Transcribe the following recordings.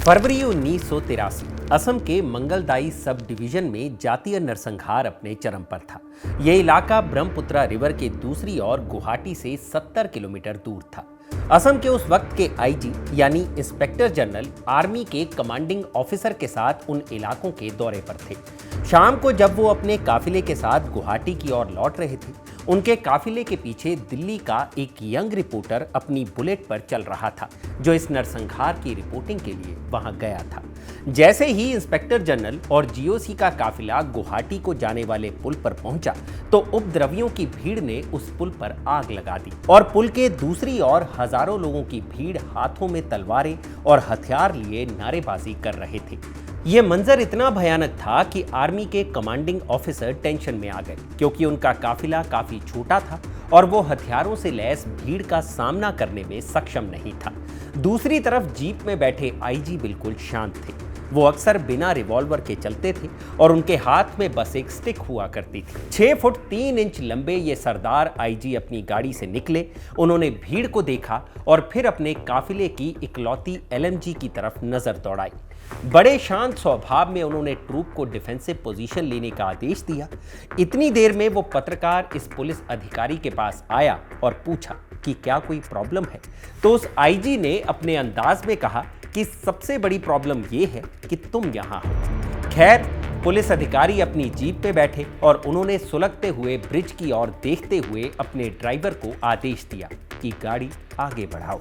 फरवरी 1983 असम के Mangaldai sub division में जातीय नरसंहार अपने चरम पर था। यह इलाका ब्रह्मपुत्रा रिवर के दूसरी ओर गुवाहाटी से 70 किलोमीटर दूर था। असम के उस वक्त के आईजी यानी इंस्पेक्टर जनरल आर्मी के कमांडिंग ऑफिसर के साथ उन इलाकों के दौरे पर थे। शाम को जब वो अपने काफिले के साथ गुवाहाटी की ओर लौट रहे थे, उनके काफिले के पीछे दिल्ली का एक यंग रिपोर्टर अपनी बुलेट पर चल रहा था, जो इस नरसंहार की रिपोर्टिंग के लिए वहां गया था। जैसे ही इंस्पेक्टर जनरल और जीओसी का काफिला गुवाहाटी को जाने वाले पुल पर पहुंचा, तो उपद्रवियों की भीड़ ने उस पुल पर आग लगा दी और पुल के दूसरी ओर हजारों लोगों की भीड़ हाथों में तलवारें और हथियार लिए नारेबाजी कर रहे थे। यह मंजर इतना भयानक था कि आर्मी के कमांडिंग ऑफिसर टेंशन में आ गए, क्योंकि उनका काफिला काफी छोटा था और वो हथियारों से लैस भीड़ का सामना करने में सक्षम नहीं था। दूसरी तरफ जीप में बैठे आईजी बिल्कुल शांत थे। वो अक्सर बिना रिवॉल्वर के चलते थे और उनके हाथ में बस एक स्टिक हुआ करती थी। 6 फुट 3 इंच लंबे ये सरदार आईजी अपनी गाड़ी से निकले। उन्होंने भीड़ को देखा और फिर अपने काफिले की इकलौती एलएमजी की तरफ नजर दौड़ाई। बड़े शांत स्वभाव में उन्होंने ट्रूप को डिफेंसिव पोजीशन लेने का आदेश दिया। इतनी देर में वो पत्रकार इस पुलिस अधिकारी के पास आया और पूछा कि क्या कोई प्रॉब्लम है। तो उस आईजी ने अपने अंदाज में कहा कि सबसे बड़ी प्रॉब्लम ये है कि तुम यहां हो। खैर, पुलिस अधिकारी अपनी जीप पे बैठे और उन्होंने सुलगते हुए ब्रिज की ओर देखते हुए अपने ड्राइवर को आदेश दिया कि गाड़ी आगे बढ़ाओ।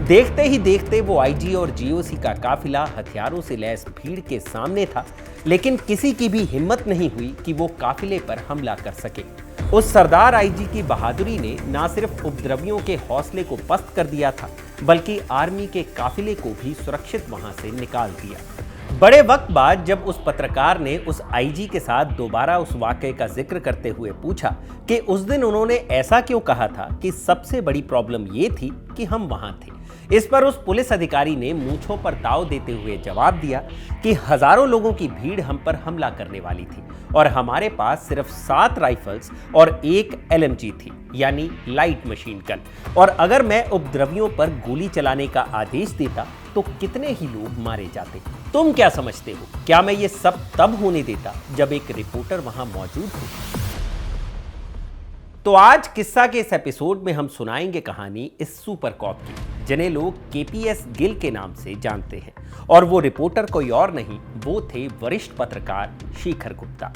देखते ही देखते वो आईजी और जीओसी का काफिला हथियारों से लैस भीड़ के सामने था, लेकिन किसी की भी हिम्मत नहीं हुई कि वो काफिले पर हमला कर सके। उस सरदार आईजी की बहादुरी ने न सिर्फ उपद्रवियों के हौसले को पस्त कर दिया था, बल्कि आर्मी के काफिले को भी सुरक्षित वहां से निकाल दिया। बड़े वक्त बाद जब उस पत्रकार ने उस आईजी के साथ दोबारा उस वाकये का जिक्र करते हुए पूछा कि उस दिन उन्होंने ऐसा क्यों कहा था कि सबसे बड़ी प्रॉब्लम ये थी कि हम वहां थे, इस पर उस पुलिस अधिकारी ने मूंछों पर दाव देते हुए जवाब दिया कि हजारों लोगों की भीड़ हम पर हमला करने वाली थी और हमारे पास सिर्फ 7 राइफल्स और 1 एलएमजी थी, यानी लाइट मशीन गन, और अगर मैं उपद्रवियों पर गोली चलाने का आदेश देता तो कितने ही लोग मारे जाते। तुम क्या समझते हो, क्या मैं ये सब तब होने देता जब एक रिपोर्टर वहां मौजूद हो? तो आज किस्सा के इस एपिसोड में हम सुनाएंगे कहानी इस सुपर कॉप की, जिन्हें लोग केपीएस गिल के नाम से जानते हैं, और वो रिपोर्टर कोई और नहीं, वो थे वरिष्ठ पत्रकार शेखर गुप्ता।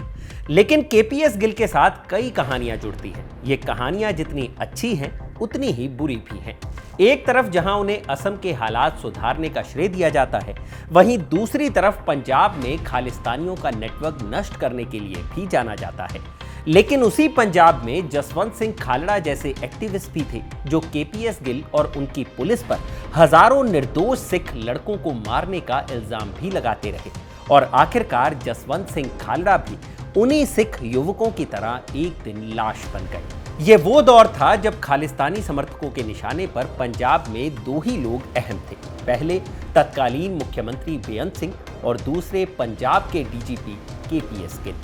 लेकिन केपीएस गिल के साथ कई कहानियां जुड़ती हैं। ये कहानियां जितनी अच्छी हैं उतनी ही बुरी भी हैं। एक तरफ जहां उन्हें असम के हालात सुधारने का श्रेय दिया जाता है, वहीं दूसरी तरफ पंजाब में खालिस्तानियों का नेटवर्क नष्ट करने के लिए भी जाना जाता है। लेकिन उसी पंजाब में जसवंत सिंह खालड़ा जैसे एक्टिविस्ट भी थे, जो केपीएस गिल और उनकी पुलिस पर हजारों निर्दोष सिख लड़कों को मारने का इल्जाम भी लगाते रहे, और आखिरकार जसवंत सिंह खालड़ा भी उन्हीं सिख युवकों की तरह एक दिन लाश बन गए। ये वो दौर था जब खालिस्तानी समर्थकों के निशाने पर पंजाब में 2 ही लोग अहम थे। पहले तत्कालीन मुख्यमंत्री बेअंत सिंह और दूसरे पंजाब के डीजीपी केपीएस गिल।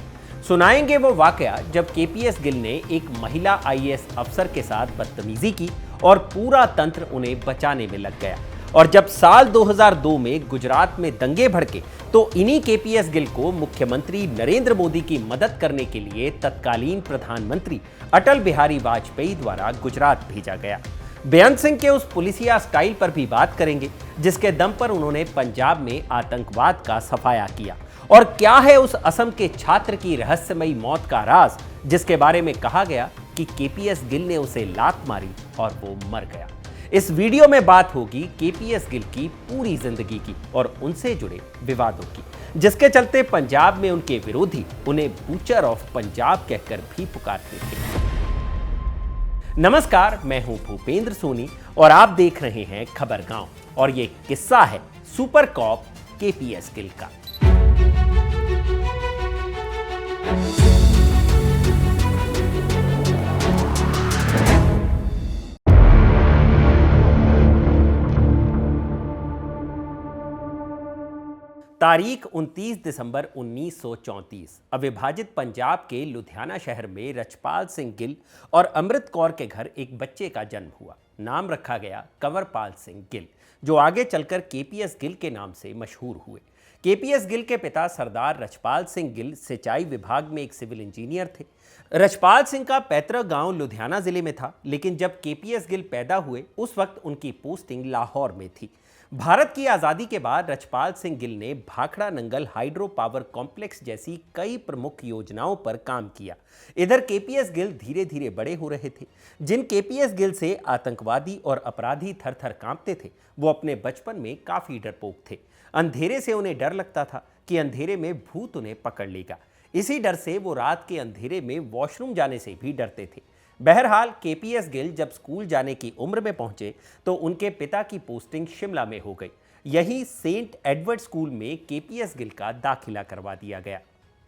सुनाएंगे वो वाकया जब केपीएस गिल ने एक महिला आईएएस अफसर के साथ बदतमीजी की और पूरा तंत्र उन्हें बचाने में लग गया। और जब साल 2002 में गुजरात में दंगे भड़के, तो इन्हीं केपीएस गिल को मुख्यमंत्री नरेंद्र मोदी की मदद करने के लिए तत्कालीन प्रधानमंत्री अटल बिहारी वाजपेयी द्वारा गुजरात भेजा गया। बेअंत सिंह के उस पुलिसिया स्टाइल पर भी बात करेंगे, जिसके दम पर उन्होंने पंजाब में आतंकवाद का सफाया किया। और क्या है उस असम के छात्र की रहस्यमयी मौत का राज, जिसके बारे में कहा गया कि केपीएस गिल ने उसे लात मारी और वो मर गया। इस वीडियो में बात होगी केपीएस गिल की पूरी जिंदगी की और उनसे जुड़े विवादों की, जिसके चलते पंजाब में उनके विरोधी उन्हें बूचर ऑफ पंजाब कहकर भी पुकारते थे। नमस्कार, मैं हूं भूपेंद्र सोनी और आप देख रहे हैं खबर गांव, और ये किस्सा है सुपर कॉप केपीएस गिल का। तारीख 29 दिसंबर 1934 अविभाजित पंजाब के लुधियाना शहर में रछपाल सिंह गिल और अमृत कौर के घर एक बच्चे का जन्म हुआ। नाम रखा गया कंवरपाल सिंह गिल, जो आगे चलकर केपीएस गिल के नाम से मशहूर हुए। केपीएस गिल के पिता सरदार रछपाल सिंह गिल सिंचाई विभाग में एक सिविल इंजीनियर थे। रछपाल सिंह का पैतृक गांव लुधियाना जिले में था, लेकिन जब केपीएस गिल पैदा हुए उस वक्त उनकी पोस्टिंग लाहौर में थी। भारत की आज़ादी के बाद रछपाल सिंह गिल ने Bhakra Nangal hydro power complex जैसी कई प्रमुख योजनाओं पर काम किया। इधर केपीएस गिल धीरे धीरे बड़े हो रहे थे। जिन केपीएस गिल से आतंकवादी और अपराधी थर थर कांपते थे, वो अपने बचपन में काफ़ी डरपोक थे। अंधेरे से उन्हें डर लगता था कि अंधेरे में भूत उन्हें पकड़ लेगा। इसी डर से वो रात के अंधेरे में वॉशरूम जाने से भी डरते थे। बहरहाल केपीएस गिल जब स्कूल जाने की उम्र में पहुंचे तो उनके पिता की पोस्टिंग शिमला में हो गई। यहीं सेंट एडवर्ड स्कूल में केपीएस गिल का दाखिला करवा दिया गया।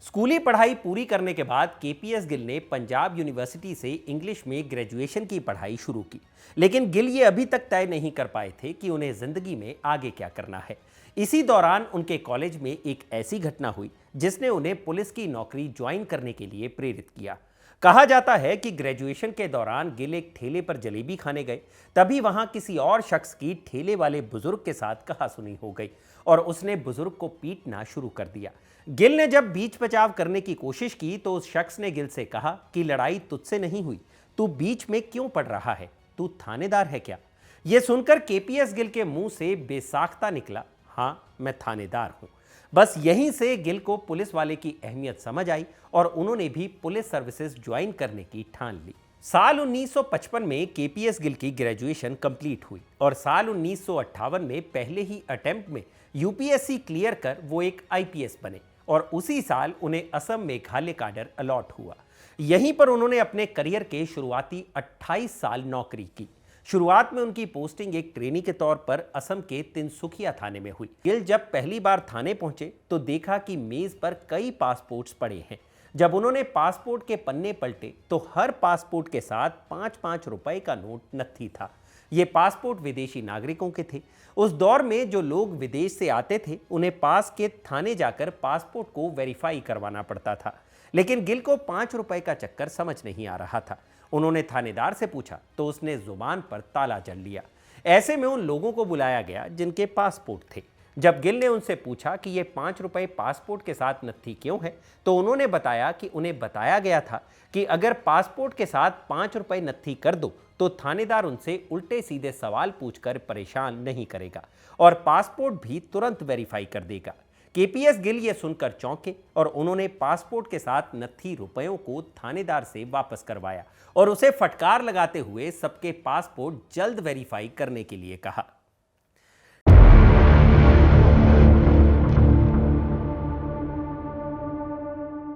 स्कूली पढ़ाई पूरी करने के बाद केपीएस गिल ने पंजाब यूनिवर्सिटी से इंग्लिश में ग्रेजुएशन की पढ़ाई शुरू की, लेकिन गिल ये अभी तक तय नहीं कर पाए थे कि उन्हें जिंदगी में आगे क्या करना है। इसी दौरान उनके कॉलेज में एक ऐसी घटना हुई जिसने उन्हें पुलिस की नौकरी ज्वाइन करने के लिए प्रेरित किया। कहा जाता है कि ग्रेजुएशन के दौरान गिल एक ठेले पर जलेबी खाने गए, तभी वहां किसी और शख्स की ठेले वाले बुजुर्ग के साथ कहासुनी हो गई और उसने बुजुर्ग को पीटना शुरू कर दिया। गिल ने जब बीच बचाव करने की कोशिश की तो उस शख्स ने गिल से कहा कि लड़ाई तुझसे नहीं हुई, तू बीच में क्यों पड़ रहा है, तू थानेदार है क्या? यह सुनकर केपीएस गिल के मुंह से बेसाख्ता निकला, हाँ मैं थानेदार हूं। बस यहीं से गिल को पुलिस वाले की अहमियत समझ आई और उन्होंने भी पुलिस सर्विसेज ज्वाइन करने की ठान ली। साल 1955 में केपीएस गिल की ग्रेजुएशन कंप्लीट हुई और साल 1958 में पहले ही अटेम्प्ट में यूपीएससी क्लियर कर वो एक आईपीएस बने और उसी साल उन्हें असम मेघालय काडर अलॉट हुआ। यहीं पर उन्होंने अपने करियर के शुरुआती 28 साल नौकरी की। शुरुआत में उनकी पोस्टिंग एक ट्रेनी के तौर पर असम के तिनसुकिया थाने में हुई। गिल जब पहली बार थाने पहुंचे तो देखा कि मेज पर कई पासपोर्ट्स पड़े हैं। जब उन्होंने पासपोर्ट के पन्ने पलटे तो हर पासपोर्ट के साथ 5-5 रुपए का नोट नत्थी था। ये पासपोर्ट विदेशी नागरिकों के थे। उस दौर में जो लोग विदेश से आते थे उन्हें पास के थाने जाकर पासपोर्ट को वेरीफाई करवाना पड़ता था, लेकिन गिल को 5 रुपए का चक्कर समझ नहीं आ रहा था। उन्होंने थानेदार से पूछा तो उसने जुबान पर ताला जड़ लिया। ऐसे में उन लोगों को बुलाया गया जिनके पासपोर्ट थे। जब गिल ने उनसे पूछा कि ये 5 रुपए पासपोर्ट के साथ नत्थी क्यों है, तो उन्होंने बताया कि उन्हें बताया गया था कि अगर पासपोर्ट के साथ 5 रुपए नत्थी कर दो तो थानेदार उनसे उल्टे सीधे सवाल पूछकर परेशान नहीं करेगा और पासपोर्ट भी तुरंत वेरीफाई कर देगा। केपीएस गिल ये सुनकर चौंके और उन्होंने पासपोर्ट के साथ नत्थी रुपयों को थानेदार से वापस करवाया और उसे फटकार लगाते हुए सबके पासपोर्ट जल्द वेरीफाई करने के लिए कहा।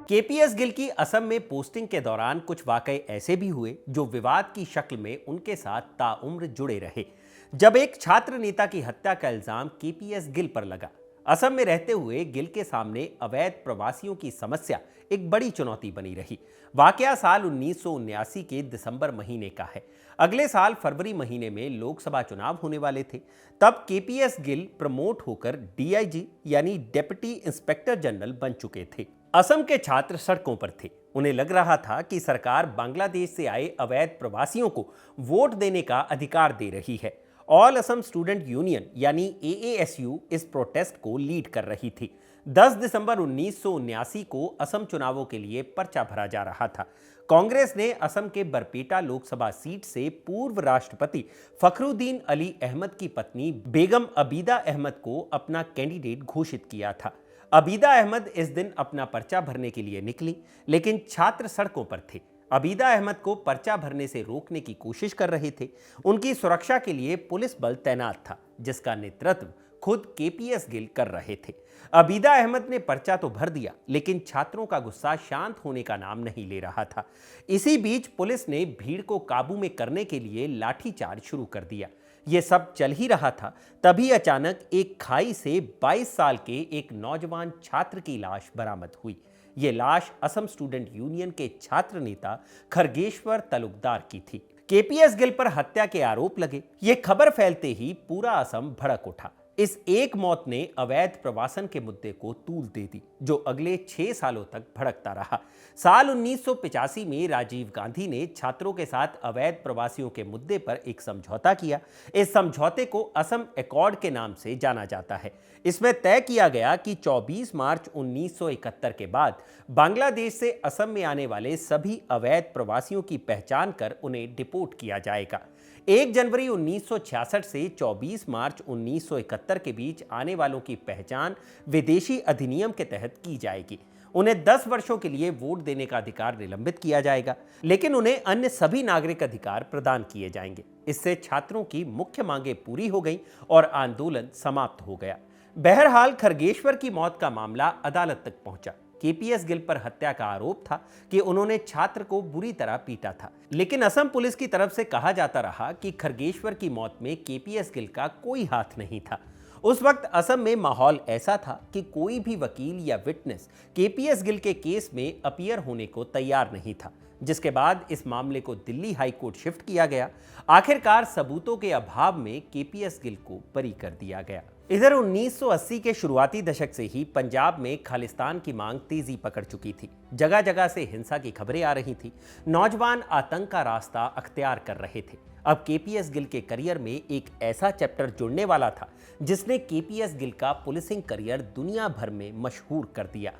केपीएस गिल की असम में पोस्टिंग के दौरान कुछ वाकये ऐसे भी हुए जो विवाद की शक्ल में उनके साथ ताउम्र जुड़े रहे। जब एक छात्र नेता की हत्या का इल्जाम केपीएस गिल पर लगा, असम में रहते हुए गिल के सामने अवैध प्रवासियों की समस्या एक बड़ी चुनौती बनी रही। वाकया साल 1979 के दिसंबर महीने का है। अगले साल फरवरी महीने में लोकसभा चुनाव होने वाले थे। तब केपीएस गिल प्रमोट होकर डीआईजी यानी डेप्यूटी इंस्पेक्टर जनरल बन चुके थे। असम के छात्र सड़कों पर थे। उन्हें लग रहा था कि सरकार बांग्लादेश से आए अवैध प्रवासियों को वोट देने का अधिकार दे रही है। ऑल असम स्टूडेंट यूनियन यानी एएएसयू इस प्रोटेस्ट को लीड कर रही थी। 10 दिसंबर 1979 को असम चुनावों के लिए पर्चा भरा जा रहा था। कांग्रेस ने असम के बरपेटा लोकसभा सीट से पूर्व राष्ट्रपति फखरुद्दीन अली अहमद की पत्नी बेगम अबीदा अहमद को अपना कैंडिडेट घोषित किया था। अबीदा अहमद इस दिन अपना पर्चा भरने के लिए निकली, लेकिन छात्र सड़कों पर थे। अबीदा अहमद को पर्चा भरने से रोकने की कोशिश कर रहे थे। उनकी सुरक्षा के लिए पुलिस बल तैनात था, जिसका नेतृत्व खुद केपीएस गिल कर रहे थे। अबीदा अहमद ने पर्चा तो भर दिया, लेकिन छात्रों का गुस्सा शांत होने का नाम नहीं ले रहा था। इसी बीच पुलिस ने भीड़ को काबू में करने के लिए लाठीचार्ज शुरू कर दिया। यह सब चल ही रहा था, तभी अचानक एक खाई से 22 साल के एक नौजवान छात्र की लाश बरामद हुई। ये लाश असम स्टूडेंट यूनियन के छात्र नेता खरगेश्वर तलुकदार की थी। केपीएस गिल पर हत्या के आरोप लगे। ये खबर फैलते ही पूरा असम भड़क उठा। इस एक मौत ने अवैध प्रवासन के मुद्दे को तूल दे दी, जो अगले 6 सालों तक भड़कता रहा। साल 1985 में राजीव गांधी ने छात्रों के साथ अवैध प्रवासियों के मुद्दे पर एक समझौता किया। इस समझौते को असम एकॉर्ड के नाम से जाना जाता है। इसमें तय किया गया कि 24 मार्च 1971 के बाद बांग्लादेश से असम में आने वाले सभी अवैध प्रवासियों की पहचान कर उन्हें डिपोर्ट किया जाएगा। 1 जनवरी 1966 से 24 मार्च 1971 के बीच आने वालों की पहचान विदेशी अधिनियम के तहत की जाएगी। उन्हें 10 वर्षों के लिए वोट देने का अधिकार निलंबित किया जाएगा, लेकिन उन्हें अन्य सभी नागरिक अधिकार प्रदान किए जाएंगे। इससे छात्रों की मुख्य मांगें पूरी हो गईं और आंदोलन समाप्त हो गया। बहरहाल खरगेश्वर की मौत का मामला अदालत तक पहुंचा। केपीएस गिल पर हत्या का आरोप था कि उन्होंने छात्र को बुरी तरह पीटा था, लेकिन असम पुलिस की तरफ से कहा जाता रहा कि खरगेश्वर की मौत में केपीएस गिल का कोई हाथ नहीं था। उस वक्त असम में माहौल ऐसा था कि कोई भी वकील या विटनेस केपीएस गिल के केस में अपीयर होने को तैयार नहीं था, जिसके बाद इस मामले को दिल्ली हाई कोर्ट शिफ्ट किया गया। आखिरकार सबूतों के अभाव में केपीएस गिल को बरी कर दिया गया। इधर 1980 के शुरुआती दशक से ही पंजाब में खालिस्तान की मांग तेजी पकड़ चुकी थी। जगह जगह से हिंसा की खबरें आ रही थी। नौजवान आतंक का रास्ता अख्तियार कर रहे थे। अब केपीएस गिल के करियर में एक ऐसा चैप्टर जुड़ने वाला था जिसने केपीएस गिल का पुलिसिंग करियर दुनिया भर में मशहूर कर दिया।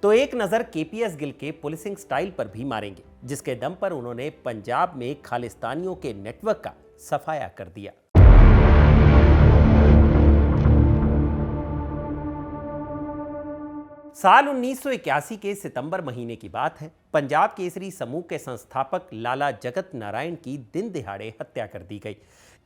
तो एक नज़र केपीएस गिल के पुलिसिंग स्टाइल पर भी मारेंगे, जिसके दम पर उन्होंने पंजाब में खालिस्तानियों के नेटवर्क का सफाया कर दिया। साल 1981 के सितंबर महीने की बात है। पंजाब केसरी समूह के संस्थापक लाला जगत नारायण की दिन दिहाड़े हत्या कर दी गई।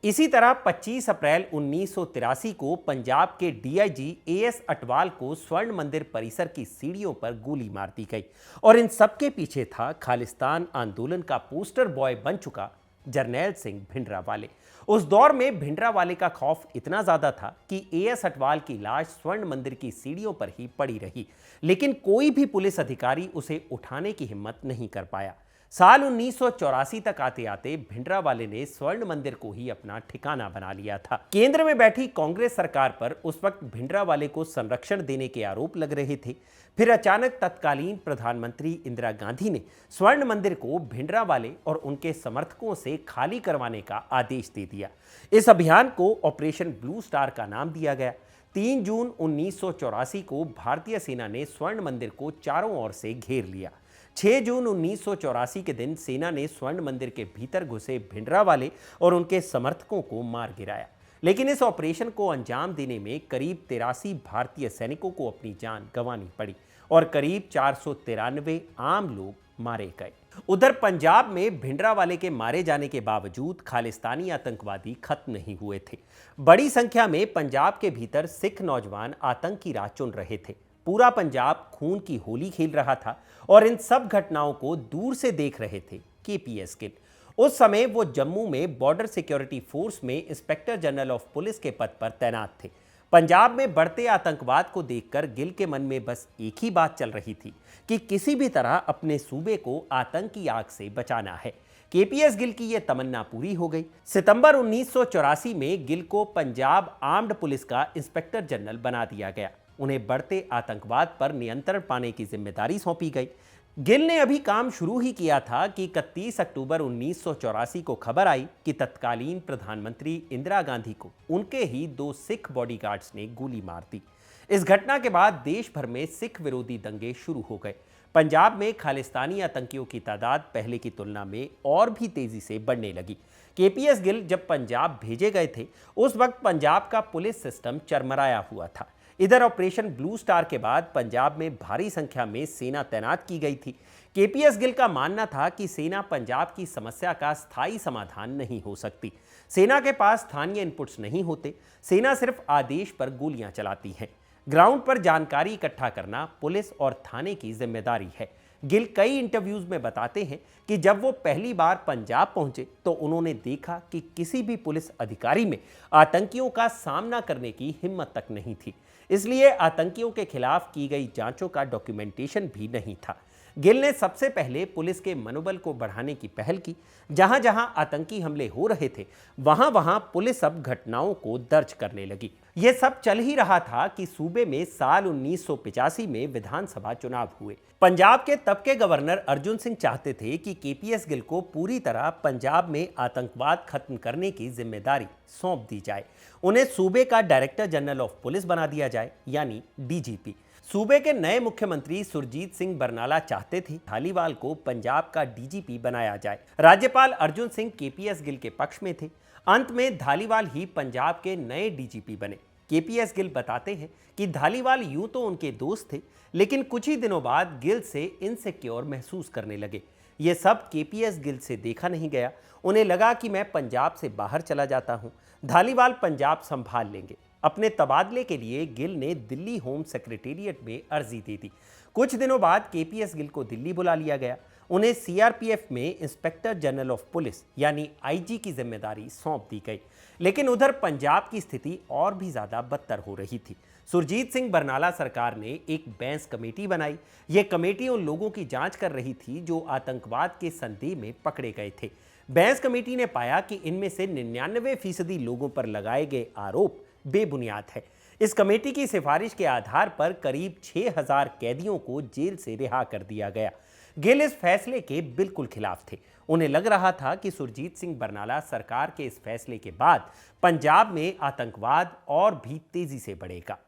इसी तरह 25 अप्रैल 1983 को पंजाब के डीआईजी एएस अटवाल को स्वर्ण मंदिर परिसर की सीढ़ियों पर गोली मार दी गई। और इन सबके पीछे था खालिस्तान आंदोलन का पोस्टर बॉय बन चुका जरनैल सिंह भिंडरावाले। उस दौर में भिंडरावाले का खौफ इतना ज्यादा था कि एएस अटवाल की लाश स्वर्ण मंदिर की सीढ़ियों पर ही पड़ी रही, लेकिन कोई भी पुलिस अधिकारी उसे उठाने की हिम्मत नहीं कर पाया। साल 1984 तक आते आते भिंडरावाले ने स्वर्ण मंदिर को ही अपना ठिकाना बना लिया था। केंद्र में बैठी कांग्रेस सरकार पर उस वक्त भिंडरावाले को संरक्षण देने के आरोप लग रहे थे। फिर अचानक तत्कालीन प्रधानमंत्री इंदिरा गांधी ने स्वर्ण मंदिर को भिंडरावाले और उनके समर्थकों से खाली करवाने का आदेश दे दिया। इस अभियान को ऑपरेशन ब्लू स्टार का नाम दिया गया। 3 जून 1984 को भारतीय सेना ने स्वर्ण मंदिर को चारों ओर से घेर लिया। 6 जून 1984 के दिन सेना ने स्वर्ण मंदिर के भीतर घुसे भिंडरावाले और उनके समर्थकों को मार गिराया। लेकिन इस ऑपरेशन को अंजाम देने में करीब 83 भारतीय सैनिकों को अपनी जान गंवानी पड़ी और करीब 493 आम लोग मारे गए। उधर पंजाब में भिंडरावाले के मारे जाने के बावजूद खालिस्तानी आतंकवादी खत्म नहीं हुए थे। बड़ी संख्या में पंजाब के भीतर सिख नौजवान आतंक की राह चुन रहे थे। पूरा पंजाब खून की होली खेल रहा था और इन सब घटनाओं को दूर से देख रहे थे केपीएस गिल। उस समय वो जम्मू में बॉर्डर सिक्योरिटी फोर्स में इंस्पेक्टर जनरल ऑफ पुलिस के पद पर तैनात थे। पंजाब में बढ़ते आतंकवाद को देखकर गिल के मन में बस एक ही बात चल रही थी कि किसी भी तरह अपने सूबे को आतंक की आग से बचाना है। केपीएस गिल की यह तमन्ना पूरी हो गई। सितंबर 1984 में गिल को पंजाब आर्म्ड पुलिस का इंस्पेक्टर जनरल बना दिया गया। उन्हें बढ़ते आतंकवाद पर नियंत्रण पाने की जिम्मेदारी सौंपी गई। गिल ने अभी काम शुरू ही किया था कि 31 अक्टूबर 1984 को खबर आई कि तत्कालीन प्रधानमंत्री इंदिरा गांधी को उनके ही 2 सिख बॉडीगार्ड्स ने गोली मार दी। इस घटना के बाद देश भर में सिख विरोधी दंगे शुरू हो गए। पंजाब में खालिस्तानी आतंकियों की तादाद पहले की तुलना में और भी तेजी से बढ़ने लगी। केपीएस गिल जब पंजाब भेजे गए थे, उस वक्त पंजाब का पुलिस सिस्टम चरमराया हुआ था। इधर ऑपरेशन ब्लू स्टार के बाद पंजाब में भारी संख्या में सेना तैनात की गई थी। केपीएस गिल का मानना था कि सेना पंजाब की समस्या का स्थायी समाधान नहीं हो सकती। सेना के पास स्थानीय इनपुट्स नहीं होते। सेना सिर्फ आदेश पर गोलियां चलाती है। ग्राउंड पर जानकारी इकट्ठा करना पुलिस और थाने की जिम्मेदारी है। गिल कई इंटरव्यूज में बताते हैं कि जब वो पहली बार पंजाब पहुंचे तो उन्होंने देखा कि किसी भी पुलिस अधिकारी में आतंकियों का सामना करने की हिम्मत तक नहीं थी। इसलिए आतंकियों के खिलाफ की गई जांचों का डॉक्यूमेंटेशन भी नहीं था। गिल ने सबसे पहले पुलिस के मनोबल को बढ़ाने की पहल की। जहां जहां आतंकी हमले हो रहे थे वहां वहां पुलिस अब घटनाओं को दर्ज करने लगी। यह सब चल ही रहा था कि सूबे में साल 1985 में विधानसभा चुनाव हुए। पंजाब के तब के गवर्नर अर्जुन सिंह चाहते थे कि केपीएस गिल को पूरी तरह पंजाब में आतंकवाद खत्म करने की जिम्मेदारी सौंप दी जाए। उन्हें सूबे का डायरेक्टर जनरल ऑफ पुलिस बना दिया जाए, यानी डीजीपी। सूबे के नए मुख्यमंत्री सुरजीत सिंह बरनाला चाहते थे धालीवाल को पंजाब का डीजीपी बनाया जाए। राज्यपाल अर्जुन सिंह केपीएस गिल के पक्ष में थे। अंत में धालीवाल ही पंजाब के नए डीजीपी बने। केपीएस गिल बताते हैं कि धालीवाल यूं तो उनके दोस्त थे, लेकिन कुछ ही दिनों बाद गिल से इनसिक्योर महसूस करने लगे। ये सब केपीएस गिल से देखा नहीं गया। उन्हें लगा कि मैं पंजाब से बाहर चला जाता हूं, धालीवाल पंजाब संभाल लेंगे। अपने तबादले के लिए गिल ने दिल्ली होम सेक्रेटेरिएट में अर्जी दे दी। कुछ दिनों बाद केपीएस गिल को दिल्ली बुला लिया गया। उन्हें सीआरपीएफ में इंस्पेक्टर जनरल ऑफ पुलिस यानी आईजी की जिम्मेदारी सौंप दी गई। लेकिन उधर पंजाब की स्थिति और भी ज्यादा बदतर हो रही थी। सुरजीत सिंह बरनाला सरकार ने एक बैंस कमेटी बनाई। यह कमेटी उन लोगों की जांच कर रही थी जो आतंकवाद के संदेह में पकड़े गए थे। बैंस कमेटी ने पाया कि इनमें से 99% लोगों पर लगाए गए आरोप बेबुनियाद है। इस कमेटी की सिफारिश के आधार पर करीब 6000 कैदियों को जेल से रिहा कर दिया गया। गिल इस फैसले के बिल्कुल खिलाफ थे। उन्हें लग रहा था कि सुरजीत सिंह बरनाला सरकार के इस फैसले के बाद पंजाब में आतंकवाद और भी तेजी से बढ़ेगा।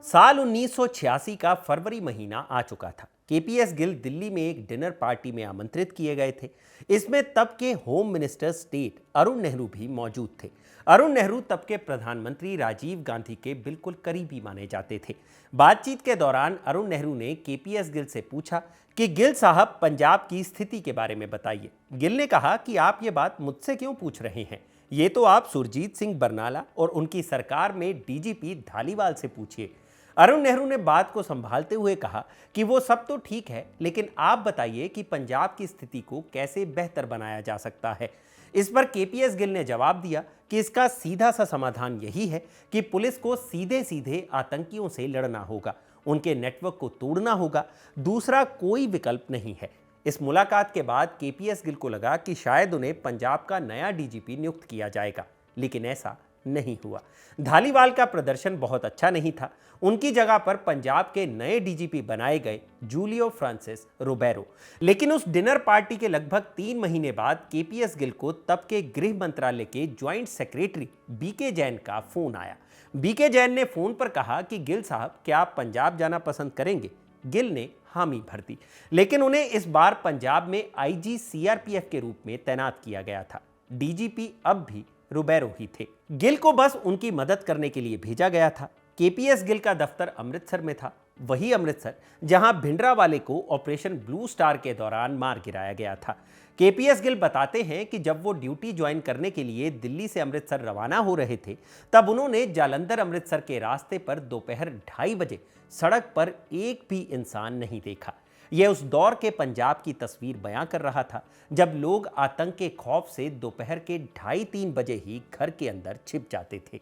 साल 1986 का फरवरी महीना आ चुका था। केपीएस गिल दिल्ली में एक डिनर पार्टी में आमंत्रित किए गए थे। इसमें तब के home minister state Arun Nehru भी मौजूद थे। अरुण नेहरू तब के प्रधानमंत्री राजीव गांधी के बिल्कुल करीबी माने जाते थे। बातचीत के दौरान अरुण नेहरू ने केपीएस गिल से पूछा कि गिल साहब, पंजाब की स्थिति के बारे में बताइए। गिल ने कहा कि आप ये बात मुझसे क्यों पूछ रहे हैं, ये तो आप सुरजीत सिंह बरनाला और उनकी सरकार में डीजीपी धालीवाल से पूछिए। अरुण नेहरू ने बात को संभालते हुए कहा कि वो सब तो ठीक है, लेकिन आप बताइए कि पंजाब की स्थिति को कैसे बेहतर बनाया जा सकता है। इस पर केपीएस गिल ने जवाब दिया कि इसका सीधा सा समाधान यही है कि पुलिस को सीधे सीधे आतंकियों से लड़ना होगा, उनके नेटवर्क को तोड़ना होगा, दूसरा कोई विकल्प नहीं है। इस मुलाकात के बाद केपीएस गिल को लगा कि शायद उन्हें पंजाब का नया डीजीपी नियुक्त किया जाएगा, लेकिन ऐसा नहीं हुआ। धालीवाल का प्रदर्शन बहुत अच्छा नहीं था। उनकी जगह पर पंजाब के नए डीजीपी बनाए गए जूलियो फ्रांसिस रोबेरो। लेकिन उस डिनर पार्टी के लगभग 3 महीने बाद केपीएस गिल को तब के गृह मंत्रालय के ज्वाइंट सेक्रेटरी बीके जैन का फोन आया। बीके जैन ने फोन पर कहा कि गिल साहब, क्या आप पंजाब जाना पसंद करेंगे? गिल ने हामी भर दी, लेकिन उन्हें इस बार पंजाब में आईजी सीआरपीएफ के रूप में तैनात किया गया था। डीजीपी अब भी रोबेरो ही थे। गिल को बस उनकी मदद करने के लिए भेजा गया था। केपीएस गिल का दफ्तर अमृतसर में था, वही अमृतसर जहां भिंडरावाले को ऑपरेशन ब्लू स्टार के दौरान मार गिराया गया था। केपीएस गिल बताते हैं कि जब वो ड्यूटी ज्वाइन करने के लिए दिल्ली से अमृतसर रवाना हो रहे थे, तब उन्होंने जालंधर अमृतसर के रास्ते पर दोपहर 2:30 बजे सड़क पर एक भी इंसान नहीं देखा। यह उस दौर के पंजाब की तस्वीर बयां कर रहा था, जब लोग आतंक के खौफ से दोपहर के 2:30-3 बजे ही घर के अंदर छिप जाते थे।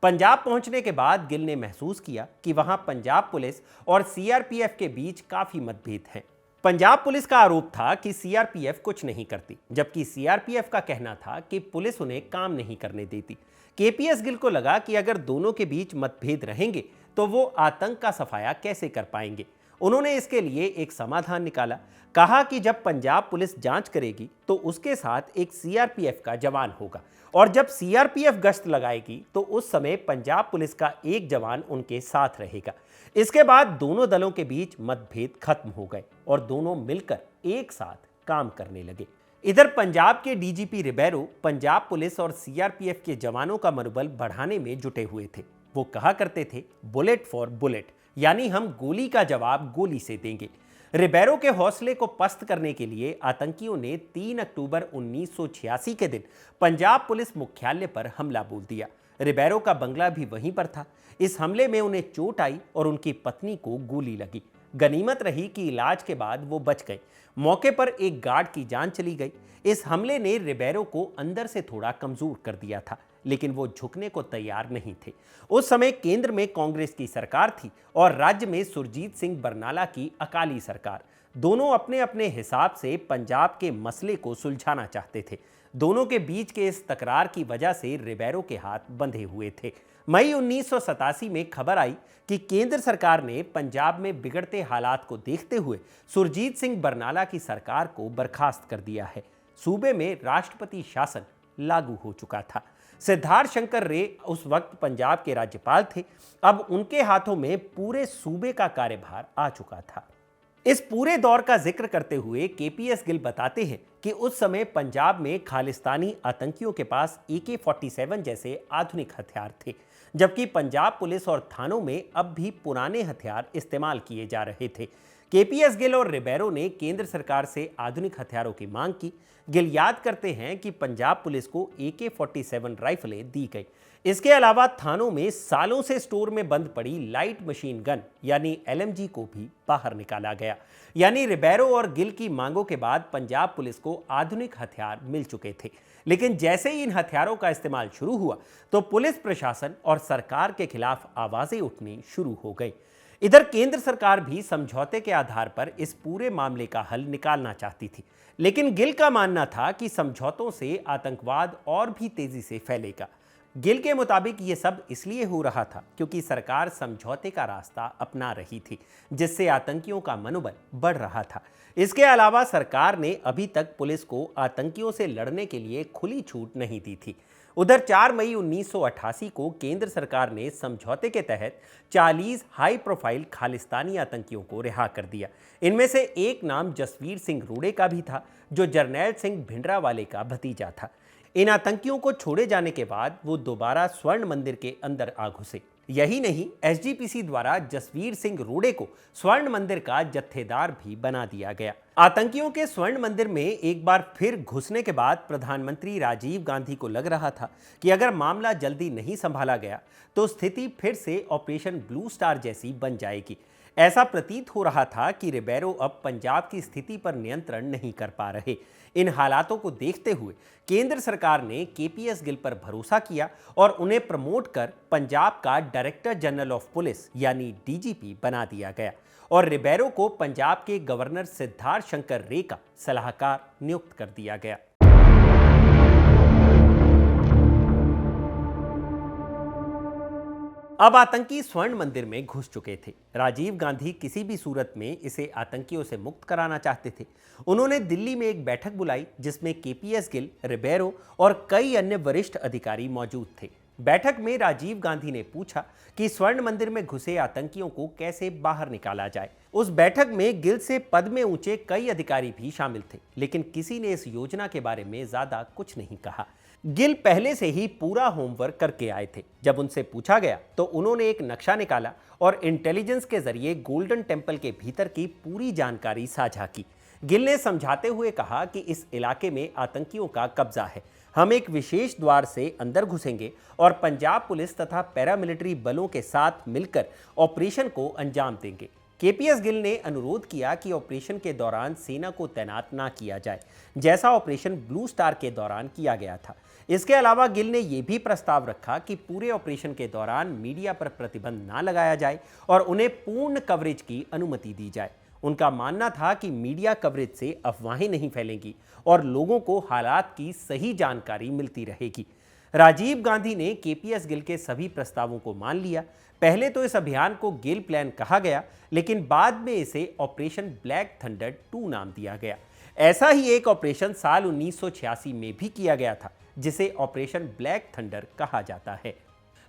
पंजाब पहुंचने के बाद गिल ने महसूस किया कि वहां पंजाब पुलिस और सीआरपीएफ के बीच काफी मतभेद हैं। पंजाब पुलिस का आरोप था कि सीआरपीएफ कुछ नहीं करती, जबकि सीआरपीएफ का कहना था कि पुलिस उन्हें काम नहीं करने देती। केपीएस गिल को लगा कि अगर दोनों के बीच मतभेद रहेंगे तो वो आतंक का सफाया कैसे कर पाएंगे। उन्होंने इसके लिए एक समाधान निकाला। कहा कि जब पंजाब पुलिस जांच करेगी तो उसके साथ एक सीआरपीएफ का जवान होगा, और जब सीआरपीएफ गश्त लगाएगी तो उस समय पंजाब पुलिस का एक जवान उनके साथ रहेगा। इसके बाद दोनों दलों के बीच मतभेद खत्म हो गए और दोनों मिलकर एक साथ काम करने लगे। इधर पंजाब के डीजीपी रिबेरो पंजाब पुलिस और सीआरपीएफ के जवानों का मनोबल बढ़ाने में जुटे हुए थे। वो कहा करते थे, बुलेट फॉर बुलेट, यानी हम गोली का जवाब गोली से देंगे। रिबेरो के हौसले को पस्त करने के लिए आतंकियों ने 3 अक्टूबर 1986 के दिन पंजाब पुलिस मुख्यालय पर हमला बोल दिया। रिबेरो का बंगला भी वहीं पर था। इस हमले में उन्हें चोट आई और उनकी पत्नी को गोली लगी। गनीमत रही कि इलाज के बाद वो बच गए। मौके पर एक गार्ड की जान चली गई। इस हमले ने रिबेरो को अंदर से थोड़ा कमजोर कर दिया था, लेकिन वो झुकने को तैयार नहीं थे। उस समय केंद्र में कांग्रेस की सरकार थी और राज्य में सुरजीत सिंह बरनाला की अकाली सरकार। दोनों अपने अपने हिसाब से पंजाब के मसले को सुलझाना चाहते थे। दोनों के बीच के इस तकरार की वजह से रिबेरो के हाथ बंधे हुए थे। मई 1987 में खबर आई कि केंद्र सरकार ने पंजाब में बिगड़ते हालात को देखते हुए सुरजीत सिंह बरनाला की सरकार को बर्खास्त कर दिया है। सूबे में राष्ट्रपति शासन लागू हो चुका था। सिद्धार्थ शंकर रे उस वक्त पंजाब के राज्यपाल थे। अब उनके हाथों में पूरे सूबे का कार्यभार आ चुका था। इस पूरे दौर का जिक्र करते हुए केपीएस गिल बताते हैं कि उस समय पंजाब में खालिस्तानी आतंकियों के पास AK-47 जैसे आधुनिक हथियार थे, जबकि पंजाब पुलिस और थानों में अब भी पुराने हथियार इस्तेमाल किए जा रहे थे। केपीएस गिल और रिबेरो ने केंद्र सरकार से आधुनिक हथियारों की मांग की। गिल याद करते हैं कि पंजाब पुलिस को AK-47 राइफलें दी गई। इसके अलावा थानों में सालों से स्टोर में बंद पड़ी लाइट मशीन गन यानी LMG को भी बाहर निकाला गया। यानी रिबेरो और गिल की मांगों के बाद पंजाब पुलिस को आधुनिक हथियार मिल चुके थे। लेकिन जैसे ही इन हथियारों का इस्तेमाल शुरू हुआ तो पुलिस प्रशासन और सरकार के खिलाफ आवाजें उठनी शुरू हो गई। इधर केंद्र सरकार भी समझौते के आधार पर इस पूरे मामले का हल निकालना चाहती थी, लेकिन गिल का मानना था कि समझौतों से आतंकवाद और भी तेजी से फैलेगा। गिल के मुताबिक ये सब इसलिए हो रहा था क्योंकि सरकार समझौते का रास्ता अपना रही थी, जिससे आतंकियों का मनोबल बढ़ रहा था। इसके अलावा सरकार ने अभी तक पुलिस को आतंकियों से लड़ने के लिए खुली छूट नहीं दी थी। उधर 4 मई 1988 को केंद्र सरकार ने समझौते के तहत 40 हाई प्रोफाइल खालिस्तानी आतंकियों को रिहा कर दिया। इनमें से एक नाम जसवीर सिंह रोड़े का भी था, जो जरनैल सिंह भिंडरावाले का भतीजा था। इन आतंकियों को छोड़े जाने के बाद वो दोबारा स्वर्ण मंदिर के अंदर आ घुसे। यही नहीं, SGPC द्वारा जसवीर सिंह रोड़े को स्वर्ण मंदिर का जत्थेदार भी बना दिया गया। आतंकियों के स्वर्ण मंदिर में एक बार फिर घुसने के बाद प्रधानमंत्री राजीव गांधी को लग रहा था कि अगर मामला जल्दी नहीं संभाला गया तो स्थिति फिर से ऑपरेशन ब्लू स्टार जैसी बन जाएगी। ऐसा प्रतीत हो रहा था कि रिबेरो अब पंजाब की स्थिति पर नियंत्रण नहीं कर पा रहे। इन हालातों को देखते हुए केंद्र सरकार ने केपीएस गिल पर भरोसा किया और उन्हें प्रमोट कर पंजाब का डायरेक्टर जनरल ऑफ पुलिस यानी DGP बना दिया गया और रिबेरो को पंजाब के गवर्नर सिद्धार्थ शंकर रे का सलाहकार नियुक्त कर दिया गया। अब आतंकी स्वर्ण मंदिर में घुस चुके थे। राजीव गांधी किसी भी सूरत में इसे आतंकियों से मुक्त कराना चाहते थे। उन्होंने दिल्ली में एक बैठक बुलाई जिसमें केपीएस गिल, रिबेरो और कई अन्य वरिष्ठ अधिकारी मौजूद थे। बैठक में राजीव गांधी ने पूछा कि स्वर्ण मंदिर में घुसे आतंकियों को कैसे बाहर निकाला जाए। उस बैठक में गिल से पद में ऊंचे कई अधिकारी भी शामिल थे, लेकिन किसी ने इस योजना के बारे में ज्यादा कुछ नहीं कहा। गिल पहले से ही पूरा होमवर्क करके आए थे। जब उनसे पूछा गया तो उन्होंने एक नक्शा निकाला और इंटेलिजेंस के जरिए गोल्डन टेम्पल के भीतर की पूरी जानकारी साझा की। गिल ने समझाते हुए कहा कि इस इलाके में आतंकियों का कब्जा है। हम एक विशेष द्वार से अंदर घुसेंगे और पंजाब पुलिस तथा पैरामिलिट्री बलों के साथ मिलकर ऑपरेशन को अंजाम देंगे। केपीएस गिल ने अनुरोध किया कि ऑपरेशन के दौरान सेना को तैनात ना किया जाए, जैसा ऑपरेशन ब्लू स्टार के दौरान किया गया था। इसके अलावा गिल ने यह भी प्रस्ताव रखा कि पूरे ऑपरेशन के दौरान मीडिया पर प्रतिबंध ना लगाया जाए और उन्हें पूर्ण कवरेज की अनुमति दी जाए। उनका मानना था कि मीडिया कवरेज से अफवाहें नहीं फैलेंगी और लोगों को हालात की सही जानकारी मिलती रहेगी। राजीव गांधी ने केपीएस गिल के सभी प्रस्तावों को मान लिया। पहले तो इस अभियान को गिल प्लान कहा गया, लेकिन बाद में इसे ऑपरेशन ब्लैक थंडर 2 नाम दिया गया। ऐसा ही एक ऑपरेशन साल 1986 में भी किया गया था, जिसे ऑपरेशन ब्लैक थंडर कहा जाता है।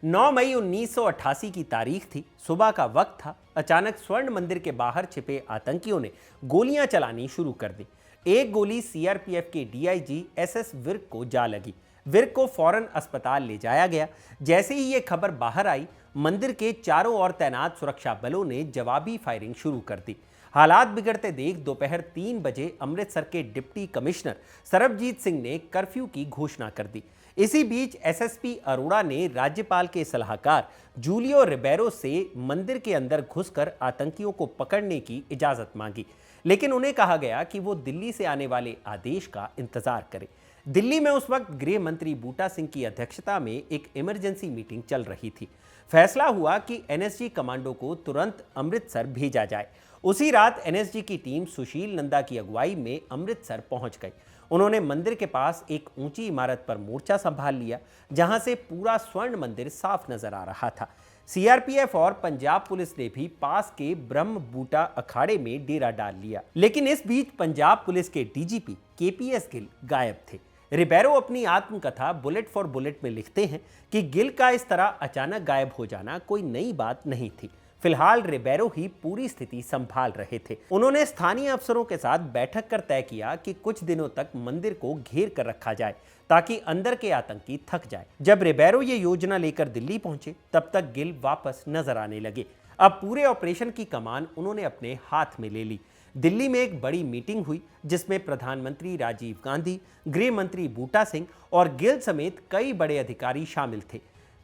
9 मई 1988 की तारीख थी। सुबह का वक्त था। अचानक स्वर्ण मंदिर के बाहर छिपे आतंकियों ने गोलियां चलानी शुरू कर दी। एक गोली सीआरपीएफ के डीआईजी SS विर्क को जा लगी। विर्क को फौरन अस्पताल ले जाया गया। जैसे ही ये खबर बाहर आई, मंदिर के चारों ओर तैनात सुरक्षा बलों ने जवाबी फायरिंग शुरू कर दी। हालात बिगड़ते देख दोपहर 3 बजे अमृतसर के डिप्टी कमिश्नर सरबजीत सिंह ने कर्फ्यू की घोषणा कर दी। इसी बीच एसएसपी अरोड़ा ने राज्यपाल के सलाहकार जूलियो रिबेरो से मंदिर के अंदर घुसकर आतंकियों को पकड़ने की इजाजत मांगी, लेकिन उन्हें कहा गया कि वो दिल्ली से आने वाले आदेश का इंतजार करें। दिल्ली में उस वक्त गृह मंत्री बूटा सिंह की अध्यक्षता में एक इमरजेंसी मीटिंग चल रही थी। फैसला हुआ कि एनएसजी कमांडो को तुरंत अमृतसर भेजा जाए। उसी रात एनएसजी की टीम सुशील नंदा की अगुवाई में अमृतसर पहुंच गई। उन्होंने मंदिर के पास एक ऊंची इमारत पर मोर्चा संभाल लिया, जहां से पूरा स्वर्ण मंदिर साफ नजर आ रहा था। सीआरपीएफ और पंजाब पुलिस ने भी पास के ब्रह्म बूटा अखाड़े में डेरा डाल लिया, लेकिन इस बीच पंजाब पुलिस के डीजीपी केपीएस गिल गायब थे। रिबेरो अपनी आत्मकथा बुलेट फॉर बुलेट में लिखते हैं कि गिल का इस तरह अचानक गायब हो जाना कोई नई बात नहीं थी। फिलहाल रिबेरो ही पूरी स्थिति संभाल रहे थे। उन्होंने स्थानीय अफसरों के साथ बैठक कर तय किया कि कुछ दिनों तक मंदिर को घेर कर रखा जाए ताकि अंदर के आतंकी थक जाए। जब रिबेरो ये योजना लेकर दिल्ली पहुंचे, तब तक गिल वापस नजर आने लगे। अब पूरे ऑपरेशन की कमान उन्होंने अपने हाथ में ले ली। दिल्ली में एक बड़ी मीटिंग हुई, जिसमें प्रधानमंत्री राजीव गांधी, गृह मंत्री बूटा सिंह और गिल समेत कई बड़े अधिकारी शामिल थे।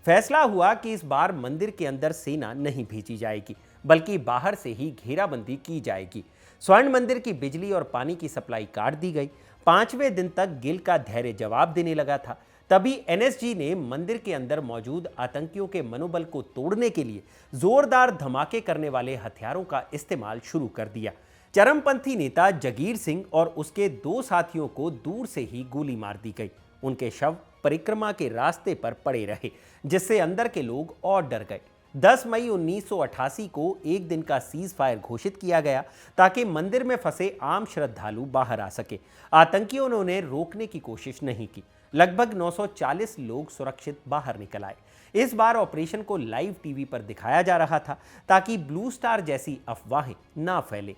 फैसला हुआ कि इस बार मंदिर के अंदर सेना नहीं भेजी जाएगी, बल्कि बाहर से ही घेराबंदी की जाएगी। स्वर्ण मंदिर की बिजली और पानी की सप्लाई काट दी गई। 5वें दिन तक गिल का धैर्य जवाब देने लगा था। तभी एनएसजी ने मंदिर के अंदर मौजूद आतंकियों के मनोबल को तोड़ने के लिए जोरदार धमाके करने वाले हथियारों का इस्तेमाल शुरू कर दिया। चरमपंथी नेता जगीर सिंह और उसके 2 साथियों को दूर से ही गोली मार दी गई। उनके शव परिक्रमा के रास्ते पर पड़े रहे, जिससे अंदर के लोग और डर गए। 10 मई 1988 को एक दिन का सीज फायर घोषित किया गया ताकि मंदिर में फंसे आम श्रद्धालु बाहर आ सके। आतंकियों ने उन्हें रोकने की कोशिश नहीं की। लगभग 940 लोग सुरक्षित बाहर निकल आए। इस बार ऑपरेशन को लाइव टीवी पर दिखाया जा रहा था ताकि ब्लू स्टार जैसी अफवाहें ना फैले।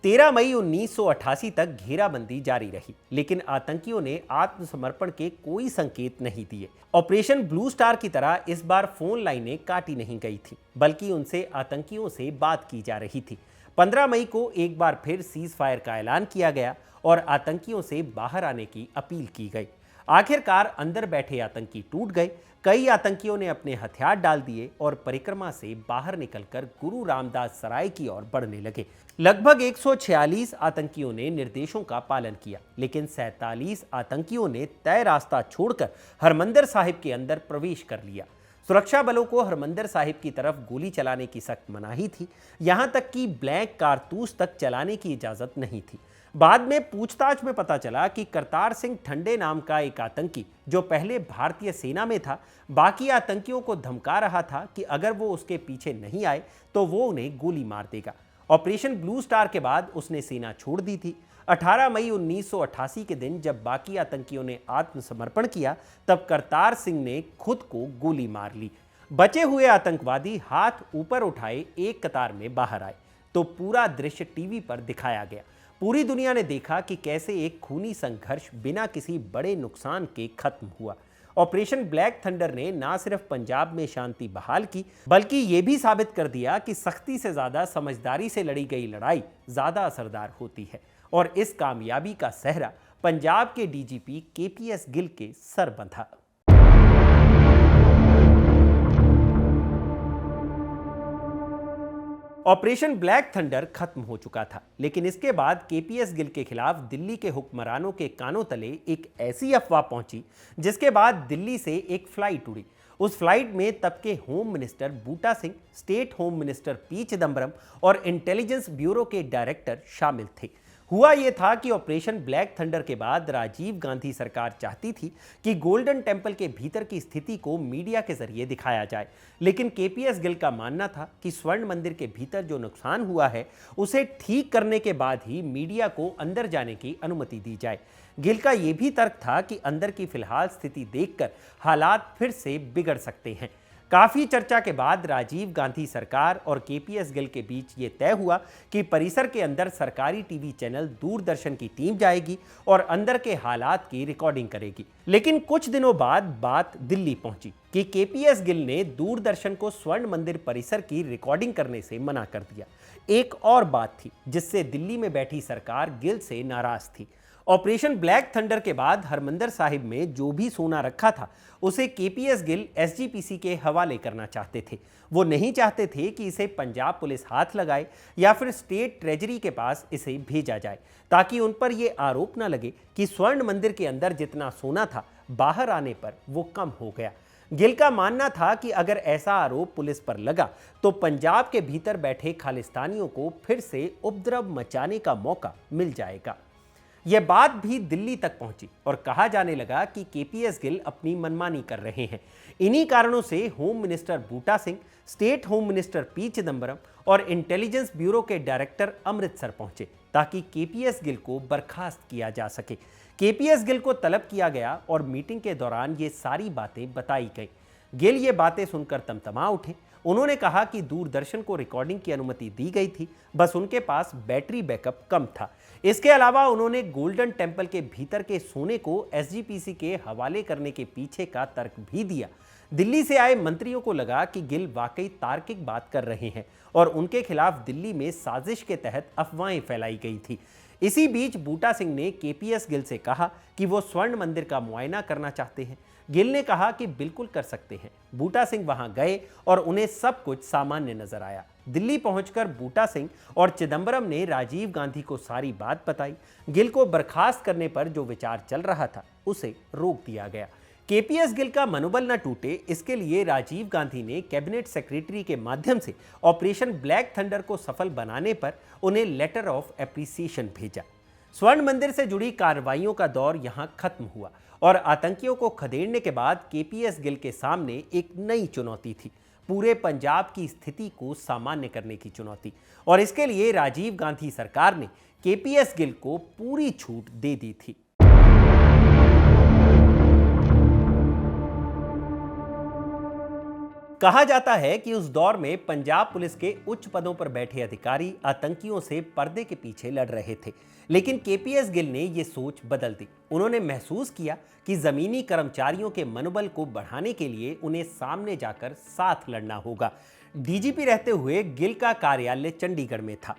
13 मई 1988 तक घेराबंदी जारी रही, लेकिन आतंकियों ने आत्मसमर्पण के कोई संकेत नहीं दिए। ऑपरेशन ब्लू स्टार की तरह इस बार फोन लाइनें काटी नहीं गई थी, बल्कि उनसे आतंकियों से बात की जा रही थी। 15 मई को एक बार फिर सीज फायर का ऐलान किया गया और आतंकियों से बाहर आने की अपील की गई। आखिरकार अंदर बैठे आतंकी टूट गए। कई आतंकियों ने अपने हथियार डाल दिए और परिक्रमा से बाहर निकलकर गुरु रामदास सराय की ओर बढ़ने लगे। लगभग 146 आतंकियों ने निर्देशों का पालन किया, लेकिन 47 आतंकियों ने तय रास्ता छोड़कर हरमंदिर साहिब के अंदर प्रवेश कर लिया। सुरक्षा बलों को हरमंदिर साहिब की तरफ गोली चलाने की सख्त मनाही थी। यहां तक कि ब्लैंक कारतूस तक चलाने की इजाजत नहीं थी। बाद में पूछताछ में पता चला कि करतार सिंह ठंडे नाम का एक आतंकी, जो पहले भारतीय सेना में था, बाकी आतंकियों को धमका रहा था कि अगर वो उसके पीछे नहीं आए तो वो उन्हें गोली मार देगा। ऑपरेशन ब्लू स्टार के बाद उसने सेना छोड़ दी थी। 18 मई 1988 के दिन जब बाकी आतंकियों ने आत्मसमर्पण किया, तब करतार सिंह ने खुद को गोली मार ली। बचे हुए आतंकवादी हाथ ऊपर उठाए एक कतार में बाहर आए तो पूरा दृश्य टीवी पर दिखाया गया। पूरी दुनिया ने देखा कि कैसे एक खूनी संघर्ष बिना किसी बड़े नुकसान के खत्म हुआ। ऑपरेशन ब्लैक थंडर ने न सिर्फ पंजाब में शांति बहाल की, बल्कि ये भी साबित कर दिया कि सख्ती से ज्यादा समझदारी से लड़ी गई लड़ाई ज्यादा असरदार होती है। और इस कामयाबी का सेहरा पंजाब के डीजीपी केपीएस गिल के सर बंधा। ऑपरेशन ब्लैक थंडर खत्म हो चुका था, लेकिन इसके बाद केपीएस गिल के खिलाफ दिल्ली के हुक्मरानों के कानों तले एक ऐसी अफवाह पहुंची, जिसके बाद दिल्ली से एक फ्लाइट उड़ी। उस फ्लाइट में तब के home minister Buta Singh, state home minister P Chidambaram और इंटेलिजेंस ब्यूरो के डायरेक्टर शामिल थे। हुआ यह था कि ऑपरेशन ब्लैक थंडर के बाद राजीव गांधी सरकार चाहती थी कि गोल्डन टेम्पल के भीतर की स्थिति को मीडिया के जरिए दिखाया जाए, लेकिन केपीएस गिल का मानना था कि स्वर्ण मंदिर के भीतर जो नुकसान हुआ है उसे ठीक करने के बाद ही मीडिया को अंदर जाने की अनुमति दी जाए। गिल का यह भी तर्क था कि अंदर की फिलहाल स्थिति देखकर हालात फिर से बिगड़ सकते हैं। काफी चर्चा के बाद राजीव गांधी सरकार और केपीएस गिल के बीच ये तय हुआ कि परिसर के अंदर सरकारी टीवी चैनल दूरदर्शन की टीम जाएगी और अंदर के हालात की रिकॉर्डिंग करेगी। लेकिन कुछ दिनों बाद बात दिल्ली पहुंची कि केपीएस गिल ने दूरदर्शन को स्वर्ण मंदिर परिसर की रिकॉर्डिंग करने से मना कर दिया। एक और बात थी जिससे दिल्ली में बैठी सरकार गिल से नाराज थी। ऑपरेशन ब्लैक थंडर के बाद हरमंदर साहिब में जो भी सोना रखा था उसे केपीएस गिल एसजीपीसी के हवाले करना चाहते थे। वो नहीं चाहते थे कि इसे पंजाब पुलिस हाथ लगाए या फिर स्टेट ट्रेजरी के पास इसे भेजा जाए, ताकि उन पर यह आरोप न लगे कि स्वर्ण मंदिर के अंदर जितना सोना था बाहर आने पर वो कम हो गया। गिल का मानना था कि अगर ऐसा आरोप पुलिस पर लगा तो पंजाब के भीतर बैठे खालिस्तानियों को फिर से उपद्रव मचाने का मौका मिल जाएगा। यह बात भी दिल्ली तक पहुंची और कहा जाने लगा कि केपीएस गिल अपनी मनमानी कर रहे हैं। इन्हीं कारणों से home minister Buta Singh, state home minister P Chidambaram और इंटेलिजेंस ब्यूरो के डायरेक्टर अमृतसर पहुंचे ताकि केपीएस गिल को बर्खास्त किया जा सके। केपीएस गिल को तलब किया गया और मीटिंग के दौरान ये सारी बातें बताई गई। गिल ये बातें सुनकर तमतमा उठे। उन्होंने कहा कि दूरदर्शन को रिकॉर्डिंग की अनुमति दी गई थी, बस उनके पास बैटरी बैकअप कम था। इसके अलावा उन्होंने गोल्डन टेम्पल के भीतर के सोने को एसजीपीसी के हवाले करने के पीछे का तर्क भी दिया। दिल्ली से आए मंत्रियों को लगा कि गिल वाकई तार्किक बात कर रहे हैं और उनके खिलाफ दिल्ली में साजिश के तहत अफवाहें फैलाई गई थी। इसी बीच बूटा सिंह ने केपीएस गिल से कहा कि वो स्वर्ण मंदिर का मुआयना करना चाहते हैं। गिल ने कहा कि बिल्कुल कर सकते हैं। बूटा सिंह वहां गए और उन्हें सब कुछ सामान्य नजर आया। दिल्ली पहुंचकर बूटा सिंह और चिदंबरम ने राजीव गांधी को सारी बात बताई। गिल को बर्खास्त करने पर जो विचार चल रहा था उसे रोक दिया गया। केपीएस गिल का मनोबल न टूटे, इसके लिए राजीव गांधी ने कैबिनेट सेक्रेटरी के माध्यम से ऑपरेशन ब्लैक थंडर को सफल बनाने पर उन्हें लेटर ऑफ एप्रिसिएशन भेजा। स्वर्ण मंदिर से जुड़ी कार्रवाइयों का दौर यहां खत्म हुआ और आतंकियों को खदेड़ने के बाद केपीएस गिल के सामने एक नई चुनौती थी, पूरे पंजाब की स्थिति को सामान्य करने की चुनौती। और इसके लिए राजीव गांधी सरकार ने केपीएस गिल को पूरी छूट दे दी थी। कहा जाता है कि उस दौर में पंजाब पुलिस के उच्च पदों पर बैठे अधिकारी आतंकियों से पर्दे के पीछे लड़ रहे थे, लेकिन केपीएस गिल ने यह सोच बदल दी। उन्होंने महसूस किया कि जमीनी कर्मचारियों के मनोबल को बढ़ाने के लिए उन्हें सामने जाकर साथ लड़ना होगा। डीजीपी रहते हुए गिल का कार्यालय चंडीगढ़ में था,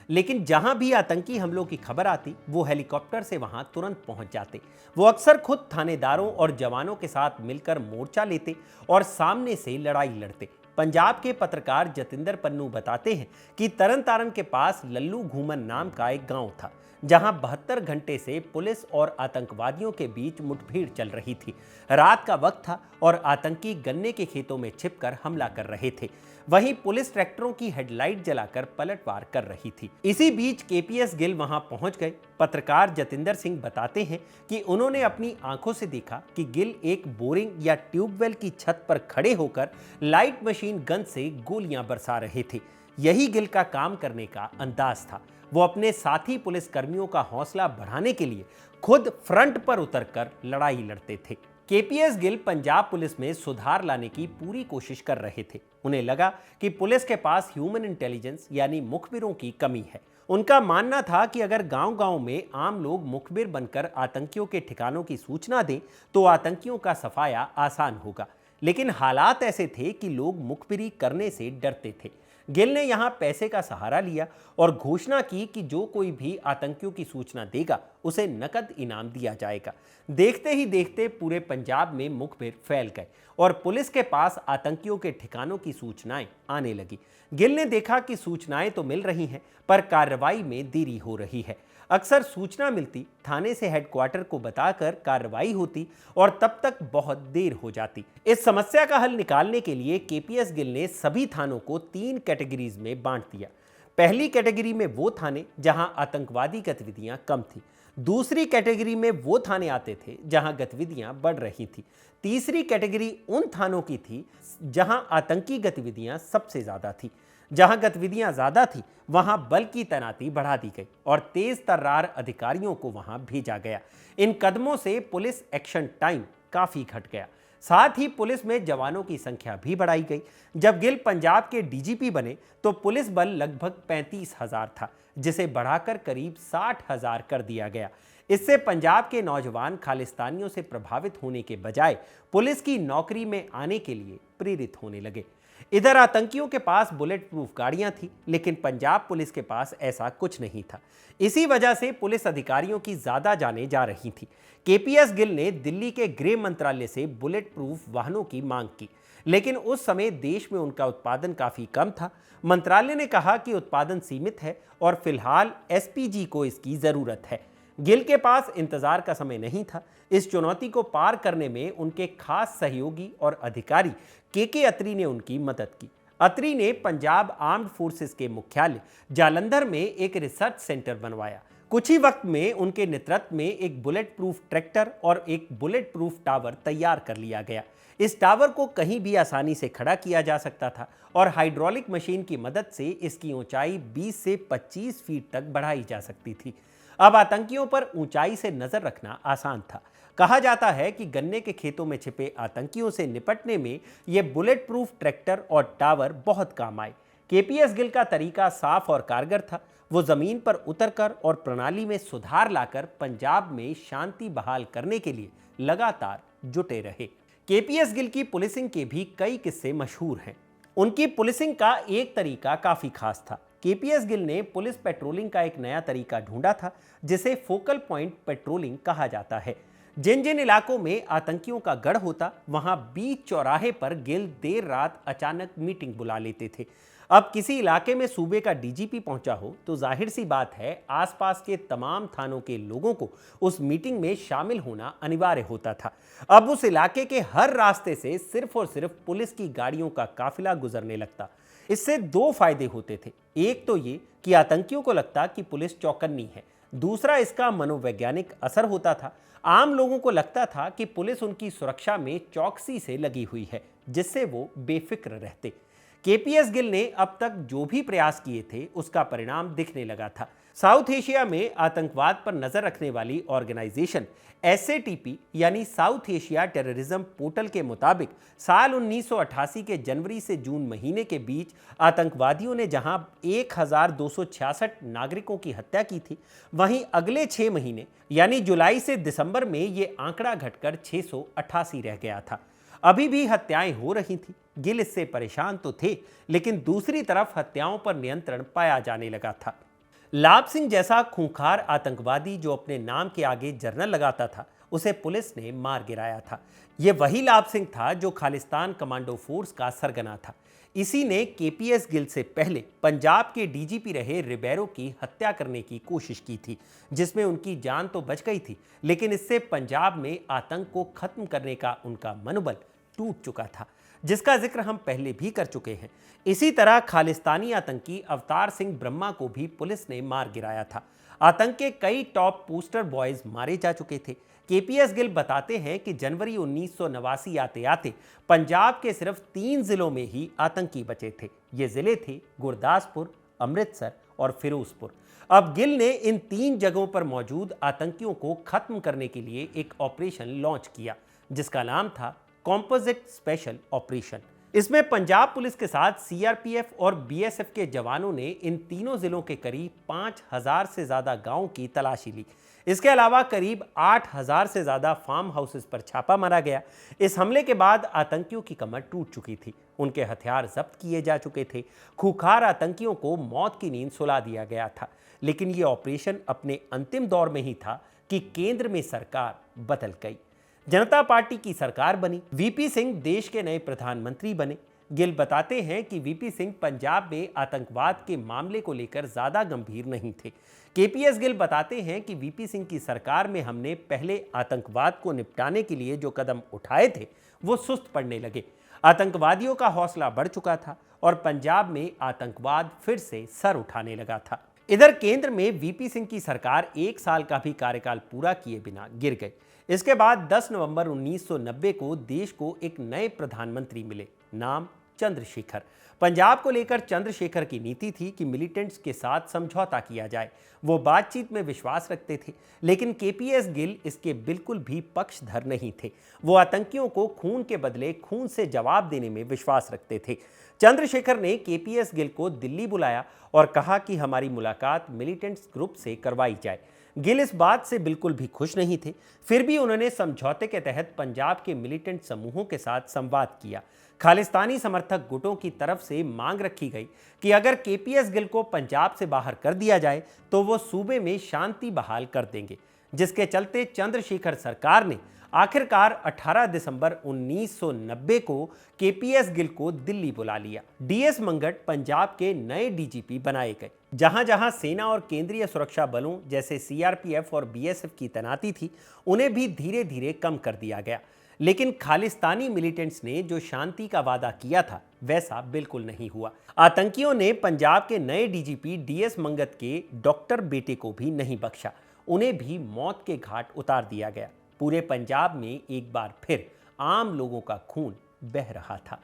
लेकिन जहां भी आतंकी हमलों की खबर आती वो हेलीकॉप्टर से वहां तुरंत पहुंच जाते। वो अक्सर खुद थानेदारों और जवानों के साथ मिलकर मोर्चा लेते और सामने से लड़ाई लड़ते। पंजाब के पत्रकार जतिंदर पन्नू बताते हैं कि तरन तारण के पास लल्लू घूमन नाम का एक गांव था, जहां 72 घंटे से पुलिस और आतंकवादियों के बीच मुठभेड़ चल रही थी। रात का वक्त था और आतंकी गन्ने के खेतों में छिपकर हमला कर रहे थे। वहीं पुलिस ट्रैक्टरों की हेडलाइट जलाकर पलटवार कर रही थी। इसी बीच केपीएस गिल वहां पहुंच गए। पत्रकार जतिंदर सिंह बताते हैं कि उन्होंने अपनी आंखों से देखा कि गिल एक बोरिंग या ट्यूबवेल की छत पर खड़े होकर लाइट मशीन गन से गोलियां बरसा रहे थे। यही गिल का काम करने का अंदाज था। वो अपने साथी पुलिस कर्मियों का हौसला बढ़ाने के लिए खुद फ्रंट पर उतरकर लड़ाई लड़ते थे। केपीएस गिल पंजाब पुलिस में सुधार लाने की पूरी कोशिश कर रहे थे। उन्हें लगा कि पुलिस के पास ह्यूमन इंटेलिजेंस यानी मुखबिरों की कमी है। उनका मानना था कि अगर गांव-गांव में आम लोग मुखबिर बनकर आतंकियों के ठिकानों की सूचना दें तो आतंकियों का सफाया आसान होगा। लेकिन हालात ऐसे थे कि लोग मुखबिरी करने से डरते थे। गिल ने यहां पैसे का सहारा लिया और घोषणा की कि जो कोई भी आतंकियों की सूचना देगा उसे नकद इनाम दिया जाएगा। देखते ही देखते पूरे पंजाब में मुखबिर फैल गए और पुलिस के पास आतंकियों के ठिकानों की सूचनाएं आने लगी। गिल ने देखा कि सूचनाएं तो मिल रही हैं, पर कार्रवाई में देरी हो रही है। अक्सर सूचना मिलती, थाने से हेडक्वार्टर को बताकर कार्रवाई होती और तब तक बहुत देर हो जाती। इस समस्या का हल निकालने के लिए केपीएस गिल ने सभी थानों को 3 कैटेगरीज में बांट दिया। पहली कैटेगरी में वो थाने जहां आतंकवादी गतिविधियां कम थी। दूसरी कैटेगरी में वो थाने आते थे जहां गतिविधियां बढ़ रही थी। तीसरी कैटेगरी उन थानों की थी जहां आतंकी गतिविधियां सबसे ज्यादा थी। जहां गतिविधियां ज्यादा थी वहां बल की तैनाती बढ़ा दी गई और तेज तर्रार अधिकारियों को वहां भेजा गया। इन कदमों से पुलिस एक्शन टाइम काफी घट गया। साथ ही पुलिस में जवानों की संख्या भी बढ़ाई गई। जब गिल पंजाब के डीजीपी बने तो पुलिस बल लगभग 35,000 था, जिसे बढ़ाकर करीब 60,000 कर दिया गया। इससे पंजाब के नौजवान खालिस्तानियों से प्रभावित होने के बजाय पुलिस की नौकरी में आने के लिए प्रेरित होने लगे। इधर आतंकियों के पास बुलेट प्रूफ गाड़ियां थी, लेकिन पंजाब पुलिस के पास ऐसा कुछ नहीं था। इसी वजह से पुलिस अधिकारियों की ज्यादा जानें जा रही थी। केपीएस गिल ने दिल्ली के गृह मंत्रालय से बुलेट प्रूफ वाहनों की मांग की, लेकिन उस समय देश में उनका उत्पादन काफी कम था। मंत्रालय ने कहा कि उत्पादन सीमित है और फिलहाल एसपीजी को इसकी जरूरत है। गिल के पास इंतजार का समय नहीं था। इस चुनौती को पार करने में उनके खास सहयोगी और अधिकारी के अत्री ने उनकी मदद की। अत्री ने पंजाब आर्म्ड फोर्सेस के मुख्यालय जालंधर में एक रिसर्च सेंटर बनवाया। कुछ ही वक्त में उनके नेतृत्व में एक बुलेट प्रूफ ट्रैक्टर और एक बुलेट प्रूफ टावर तैयार कर लिया गया। इस टावर को कहीं भी आसानी से खड़ा किया जा सकता था और हाइड्रोलिक मशीन की मदद से इसकी ऊंचाई 20 से 25 फीट तक बढ़ाई जा सकती थी। अब आतंकियों पर ऊंचाई से नजर रखना आसान था। कहा जाता है कि गन्ने के खेतों में छिपे आतंकियों से निपटने में यह बुलेट प्रूफ ट्रैक्टर और टावर बहुत काम आए। केपीएस गिल का तरीका साफ और कारगर था। वो जमीन पर उतरकर और प्रणाली में सुधार लाकर पंजाब में शांति बहाल करने के लिए लगातार जुटे रहे। केपीएस गिल की पुलिसिंग के भी कई किस्से मशहूर हैं। उनकी पुलिसिंग का एक तरीका काफी खास था। केपीएस गिल ने पुलिस पेट्रोलिंग का एक नया तरीका ढूंढा था, जिसे फोकल पॉइंट पेट्रोलिंग कहा जाता है। जिन जिन इलाकों में आतंकियों का गढ़ होता, वहां बीच चौराहे पर गिल देर रात अचानक मीटिंग बुला लेते थे। अब किसी इलाके में सूबे का डीजीपी पहुंचा हो तो जाहिर सी बात है, आसपास के तमाम थानों के लोगों को उस मीटिंग में शामिल होना अनिवार्य होता था। अब उस इलाके के हर रास्ते से सिर्फ और सिर्फ पुलिस की गाड़ियों का काफिला गुजरने लगता। इससे दो फायदे होते थे। एक तो ये कि आतंकियों को लगता कि पुलिस चौकन्नी है। दूसरा, इसका मनोवैज्ञानिक असर होता था। आम लोगों को लगता था कि पुलिस उनकी सुरक्षा में चौकसी से लगी हुई है, जिससे वो बेफिक्र रहते। केपीएस गिल ने अब तक जो भी प्रयास किए थे, उसका परिणाम दिखने लगा था। साउथ एशिया में आतंकवाद पर नजर रखने वाली ऑर्गेनाइजेशन एसएटीपी यानी साउथ एशिया टेररिज्म पोर्टल के मुताबिक साल 1988 के जनवरी से जून महीने के बीच आतंकवादियों ने जहां 1266 नागरिकों की हत्या की थी, वहीं अगले 6 महीने यानी जुलाई से दिसंबर में ये आंकड़ा घटकर 688 रह गया था। अभी भी हत्याएं हो रही थी। गिल इससे परेशान तो थे, लेकिन दूसरी तरफ हत्याओं पर नियंत्रण पाया जाने लगा था। लाभ सिंह जैसा खूंखार आतंकवादी जो अपने नाम के आगे जर्नल लगाता था, उसे पुलिस ने मार गिराया था। यह वही लाभ सिंह था जो खालिस्तान कमांडो फोर्स का सरगना था। इसी ने केपीएस गिल से पहले पंजाब के डीजीपी रहे रिबेरो की हत्या करने की कोशिश की थी, जिसमें उनकी जान तो बच गई थी, लेकिन इससे पंजाब में आतंक को खत्म करने का उनका मनोबल टूट चुका था, जिसका जिक्र हम पहले भी कर चुके हैं। इसी तरह खालिस्तानी आतंकी अवतार सिंह ब्रह्मा को भी पुलिस ने मार गिराया था। आतंक के कई टॉप पोस्टर बॉयज मारे जा चुके थे। केपीएस गिल बताते हैं कि जनवरी 1989 आते आते पंजाब के सिर्फ 3 जिलों में ही आतंकी बचे थे। ये जिले थे गुरदासपुर, अमृतसर और फिरोजपुर। अब गिल ने इन 3 जगहों पर मौजूद आतंकियों को खत्म करने के लिए एक ऑपरेशन लॉन्च किया, जिसका नाम था कॉम्पोजिट स्पेशल ऑपरेशन। इसमें पंजाब पुलिस के साथ सीआरपीएफ और बीएसएफ के जवानों ने इन तीनों जिलों के करीब 5000 से ज्यादा गांवों की तलाशी ली। इसके अलावा करीब 8000 से ज्यादा फार्म हाउसेस पर छापा मारा गया। इस हमले के बाद आतंकियों की कमर टूट चुकी थी, उनके हथियार जब्त किए जा चुके थे। खूंखार आतंकियों को मौत की नींद सुला दिया गया था। लेकिन यह ऑपरेशन अपने अंतिम दौर में ही था कि केंद्र में सरकार बदल गई। जनता पार्टी की सरकार बनी। वीपी सिंह देश के नए प्रधानमंत्री बने। गिल बताते हैं कि वीपी सिंह पंजाब में आतंकवाद के मामले को लेकर ज्यादा गंभीर नहीं थे। केपीएस गिल बताते हैं कि वीपी सिंह की सरकार में हमने पहले आतंकवाद को निपटाने के लिए जो कदम उठाए थे, वो सुस्त पड़ने लगे। आतंकवादियों का हौसला बढ़ चुका था और पंजाब में आतंकवाद फिर से सर उठाने लगा था। इधर केंद्र में वीपी सिंह की सरकार 1 साल का भी कार्यकाल पूरा किए बिना गिर गई। इसके बाद 10 नवंबर 1990 को देश को एक नए प्रधानमंत्री मिले, नाम चंद्रशेखर। पंजाब को लेकर चंद्रशेखर की नीति थी कि मिलिटेंट्स के साथ समझौता किया जाए। वो बातचीत में विश्वास रखते थे, लेकिन केपीएस गिल इसके बिल्कुल भी पक्षधर नहीं थे। वो आतंकियों को खून के बदले खून से जवाब देने में विश्वास रखते थे। चंद्रशेखर ने केपीएस गिल को दिल्ली बुलाया और कहा कि हमारी मुलाकात मिलिटेंट्स ग्रुप से करवाई जाए। गिल इस बात से बिल्कुल भी खुश नहीं थे। फिर भी उन्होंने समझौते के तहत पंजाब के मिलिटेंट समूहों के साथ संवाद किया। खालिस्तानी समर्थक गुटों की तरफ से मांग रखी गई कि अगर केपीएस गिल को पंजाब से बाहर कर दिया जाए तो वो सूबे में शांति बहाल कर देंगे, जिसके चलते चंद्रशेखर सरकार ने आखिरकार 18 दिसंबर 1990 को केपीएस गिल को दिल्ली बुला लिया। डीएस मंगट पंजाब के नए डीजीपी बनाए गए। जहां जहां सेना और केंद्रीय सुरक्षा बलों जैसे सीआरपीएफ और बीएसएफ की तैनाती थी, उन्हें भी धीरे धीरे कम कर दिया गया। लेकिन खालिस्तानी मिलिटेंट्स ने जो शांति का वादा किया था वैसा बिल्कुल नहीं हुआ। आतंकियों ने पंजाब के नए डीजीपी डीएस मंगत के डॉक्टर बेटे को भी नहीं बख्शा। उन्हें भी मौत के घाट उतार दिया गया। पूरे पंजाब में एक बार फिर आम लोगों का खून बह रहा था।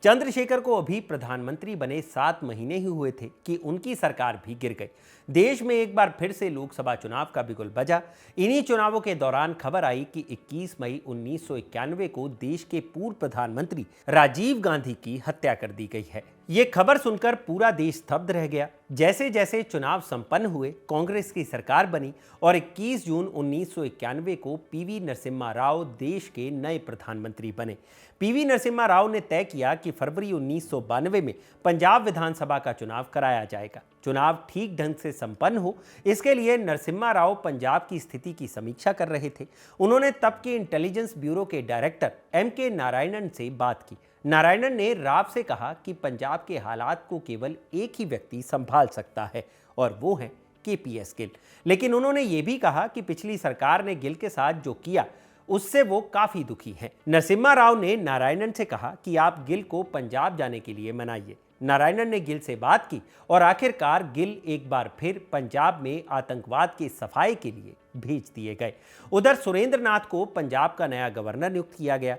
चंद्रशेखर को अभी प्रधानमंत्री बने 7 महीने ही हुए थे कि उनकी सरकार भी गिर गई। देश में एक बार फिर से लोकसभा चुनाव का बिगुल बजा। इन्हीं चुनावों के दौरान खबर आई कि 21 मई 1991 को देश के पूर्व प्रधानमंत्री राजीव गांधी की हत्या कर दी गई है। ये खबर सुनकर पूरा देश स्तब्ध रह गया। जैसे जैसे चुनाव संपन्न हुए, कांग्रेस की सरकार बनी और 21 जून 1991 को पीवी नरसिम्हा राव देश के नए प्रधानमंत्री बने। पीवी नरसिम्हा राव ने तय किया कि फरवरी 1992 में पंजाब विधानसभा का चुनाव कराया जाएगा। चुनाव ठीक ढंग से संपन्न हो, इसके लिए नरसिम्हा राव पंजाब की स्थिति की समीक्षा कर रहे थे। उन्होंने तब के इंटेलिजेंस ब्यूरो के डायरेक्टर एम.के. नारायणन से बात की। नारायणन ने राव से कहा कि पंजाब के हालात को केवल एक ही व्यक्ति संभाल सकता है और वो है केपीएस गिल। लेकिन उन्होंने ये भी कहा कि पिछली सरकार ने गिल के साथ जो किया उससे वो काफी दुखी हैं। नरसिम्हा राव ने नारायणन से कहा कि आप गिल को पंजाब जाने के लिए मनाइए। नारायणन ने गिल से बात की और आखिरकार गिल एक बार फिर पंजाब में आतंकवाद की सफाई के लिए भेज दिए गए। उधर सुरेंद्र नाथ को पंजाब का नया गवर्नर नियुक्त किया गया।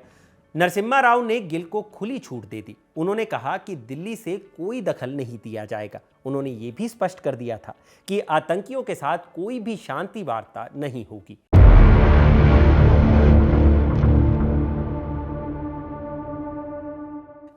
नरसिम्हा राव ने गिल को खुली छूट दे दी। उन्होंने कहा कि दिल्ली से कोई दखल नहीं दिया जाएगा। उन्होंने ये भी स्पष्ट कर दिया था कि आतंकियों के साथ कोई भी शांति वार्ता नहीं होगी।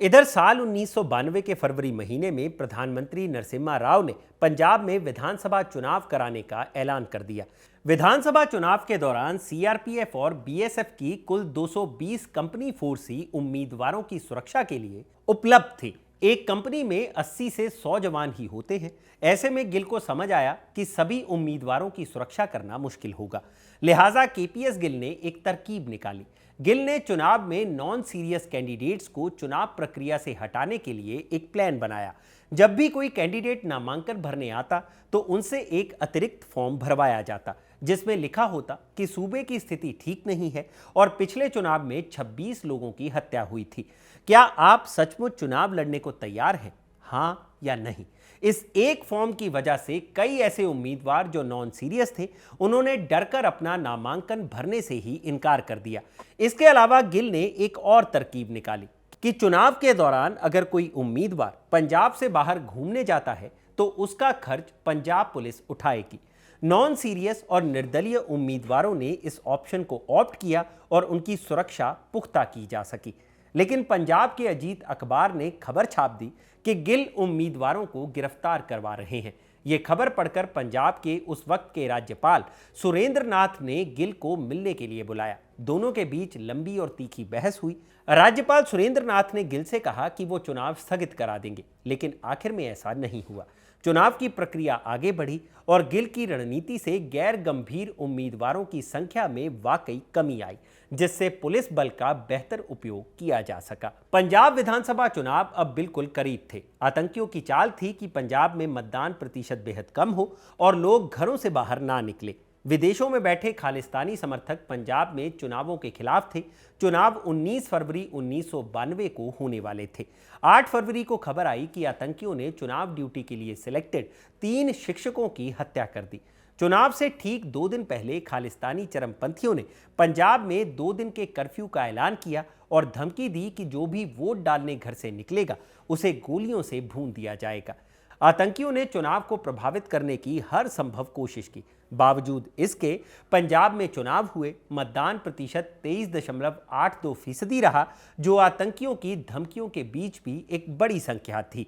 इधर साल 1992 के फरवरी महीने में प्रधानमंत्री नरसिम्हा राव ने पंजाब में विधानसभा चुनाव कराने का ऐलान कर दिया। विधानसभा चुनाव के दौरान सीआरपीएफ और बीएसएफ की कुल 220 कंपनी फोर्स ही उम्मीदवारों की सुरक्षा के लिए उपलब्ध थी। एक कंपनी में 80 से 100 जवान ही होते हैं। ऐसे में गिल को समझ आया कि सभी उम्मीदवारों की सुरक्षा करना मुश्किल होगा। लिहाजा केपीएस गिल ने एक तरकीब निकाली। गिल ने चुनाव में नॉन सीरियस कैंडिडेट्स को चुनाव प्रक्रिया से हटाने के लिए एक प्लान बनाया। जब भी कोई कैंडिडेट नामांकन भरने आता तो उनसे एक अतिरिक्त फॉर्म भरवाया जाता, जिसमें लिखा होता कि सूबे की स्थिति ठीक नहीं है और पिछले चुनाव में 26 लोगों की हत्या हुई थी। क्या आप सचमुच चुनाव लड़ने को तैयार हैं? हाँ या नहीं? इस एक फॉर्म की वजह से कई ऐसे उम्मीदवार जो नॉन सीरियस थे, उन्होंने डरकर अपना नामांकन भरने से ही इनकार कर दिया। इसके अलावा गिल ने एक और तरकीब निकाली कि चुनाव के दौरान अगर कोई उम्मीदवार पंजाब से बाहर घूमने जाता है तो उसका खर्च पंजाब पुलिस उठाएगी। नॉन सीरियस और निर्दलीय उम्मीदवारों ने इस ऑप्शन को ऑप्ट किया और उनकी सुरक्षा पुख्ता की जा सकी। लेकिन पंजाब के अजीत अखबार ने खबर छाप दी कि गिल उम्मीदवारों को गिरफ्तार करवा रहे हैं। ये खबर पढ़कर पंजाब के उस वक्त के राज्यपाल सुरेंद्र नाथ ने गिल को मिलने के लिए बुलाया। दोनों के बीच लंबी और तीखी बहस हुई। राज्यपाल सुरेंद्र नाथ ने गिल से कहा कि वो चुनाव स्थगित करा देंगे, लेकिन आखिर में ऐसा नहीं हुआ। चुनाव की प्रक्रिया आगे बढ़ी और गिल की रणनीति से गैर गंभीर उम्मीदवारों की संख्या में वाकई कमी आई, जिससे पुलिस बल का बेहतर उपयोग किया जा सका। पंजाब विधानसभा चुनाव अब बिल्कुल करीब थे। आतंकियों की चाल थी कि पंजाब में मतदान प्रतिशत बेहद कम हो और लोग घरों से बाहर ना निकले। विदेशों में बैठे खालिस्तानी समर्थक पंजाब में चुनावों के खिलाफ थे। चुनाव 19 फरवरी 1992 को होने वाले थे। 8 फरवरी को खबर आई कि आतंकियों ने चुनाव ड्यूटी के लिए सिलेक्टेड 3 शिक्षकों की हत्या कर दी। चुनाव से ठीक 2 दिन पहले खालिस्तानी चरमपंथियों ने पंजाब में 2 दिन के कर्फ्यू का ऐलान किया और धमकी दी कि जो भी वोट डालने घर से निकलेगा उसे गोलियों से भून दिया जाएगा। आतंकियों ने चुनाव को प्रभावित करने की हर संभव कोशिश की। बावजूद इसके पंजाब में चुनाव हुए। मतदान प्रतिशत 23.82% रहा, जो आतंकियों की धमकियों के बीच भी एक बड़ी संख्या थी।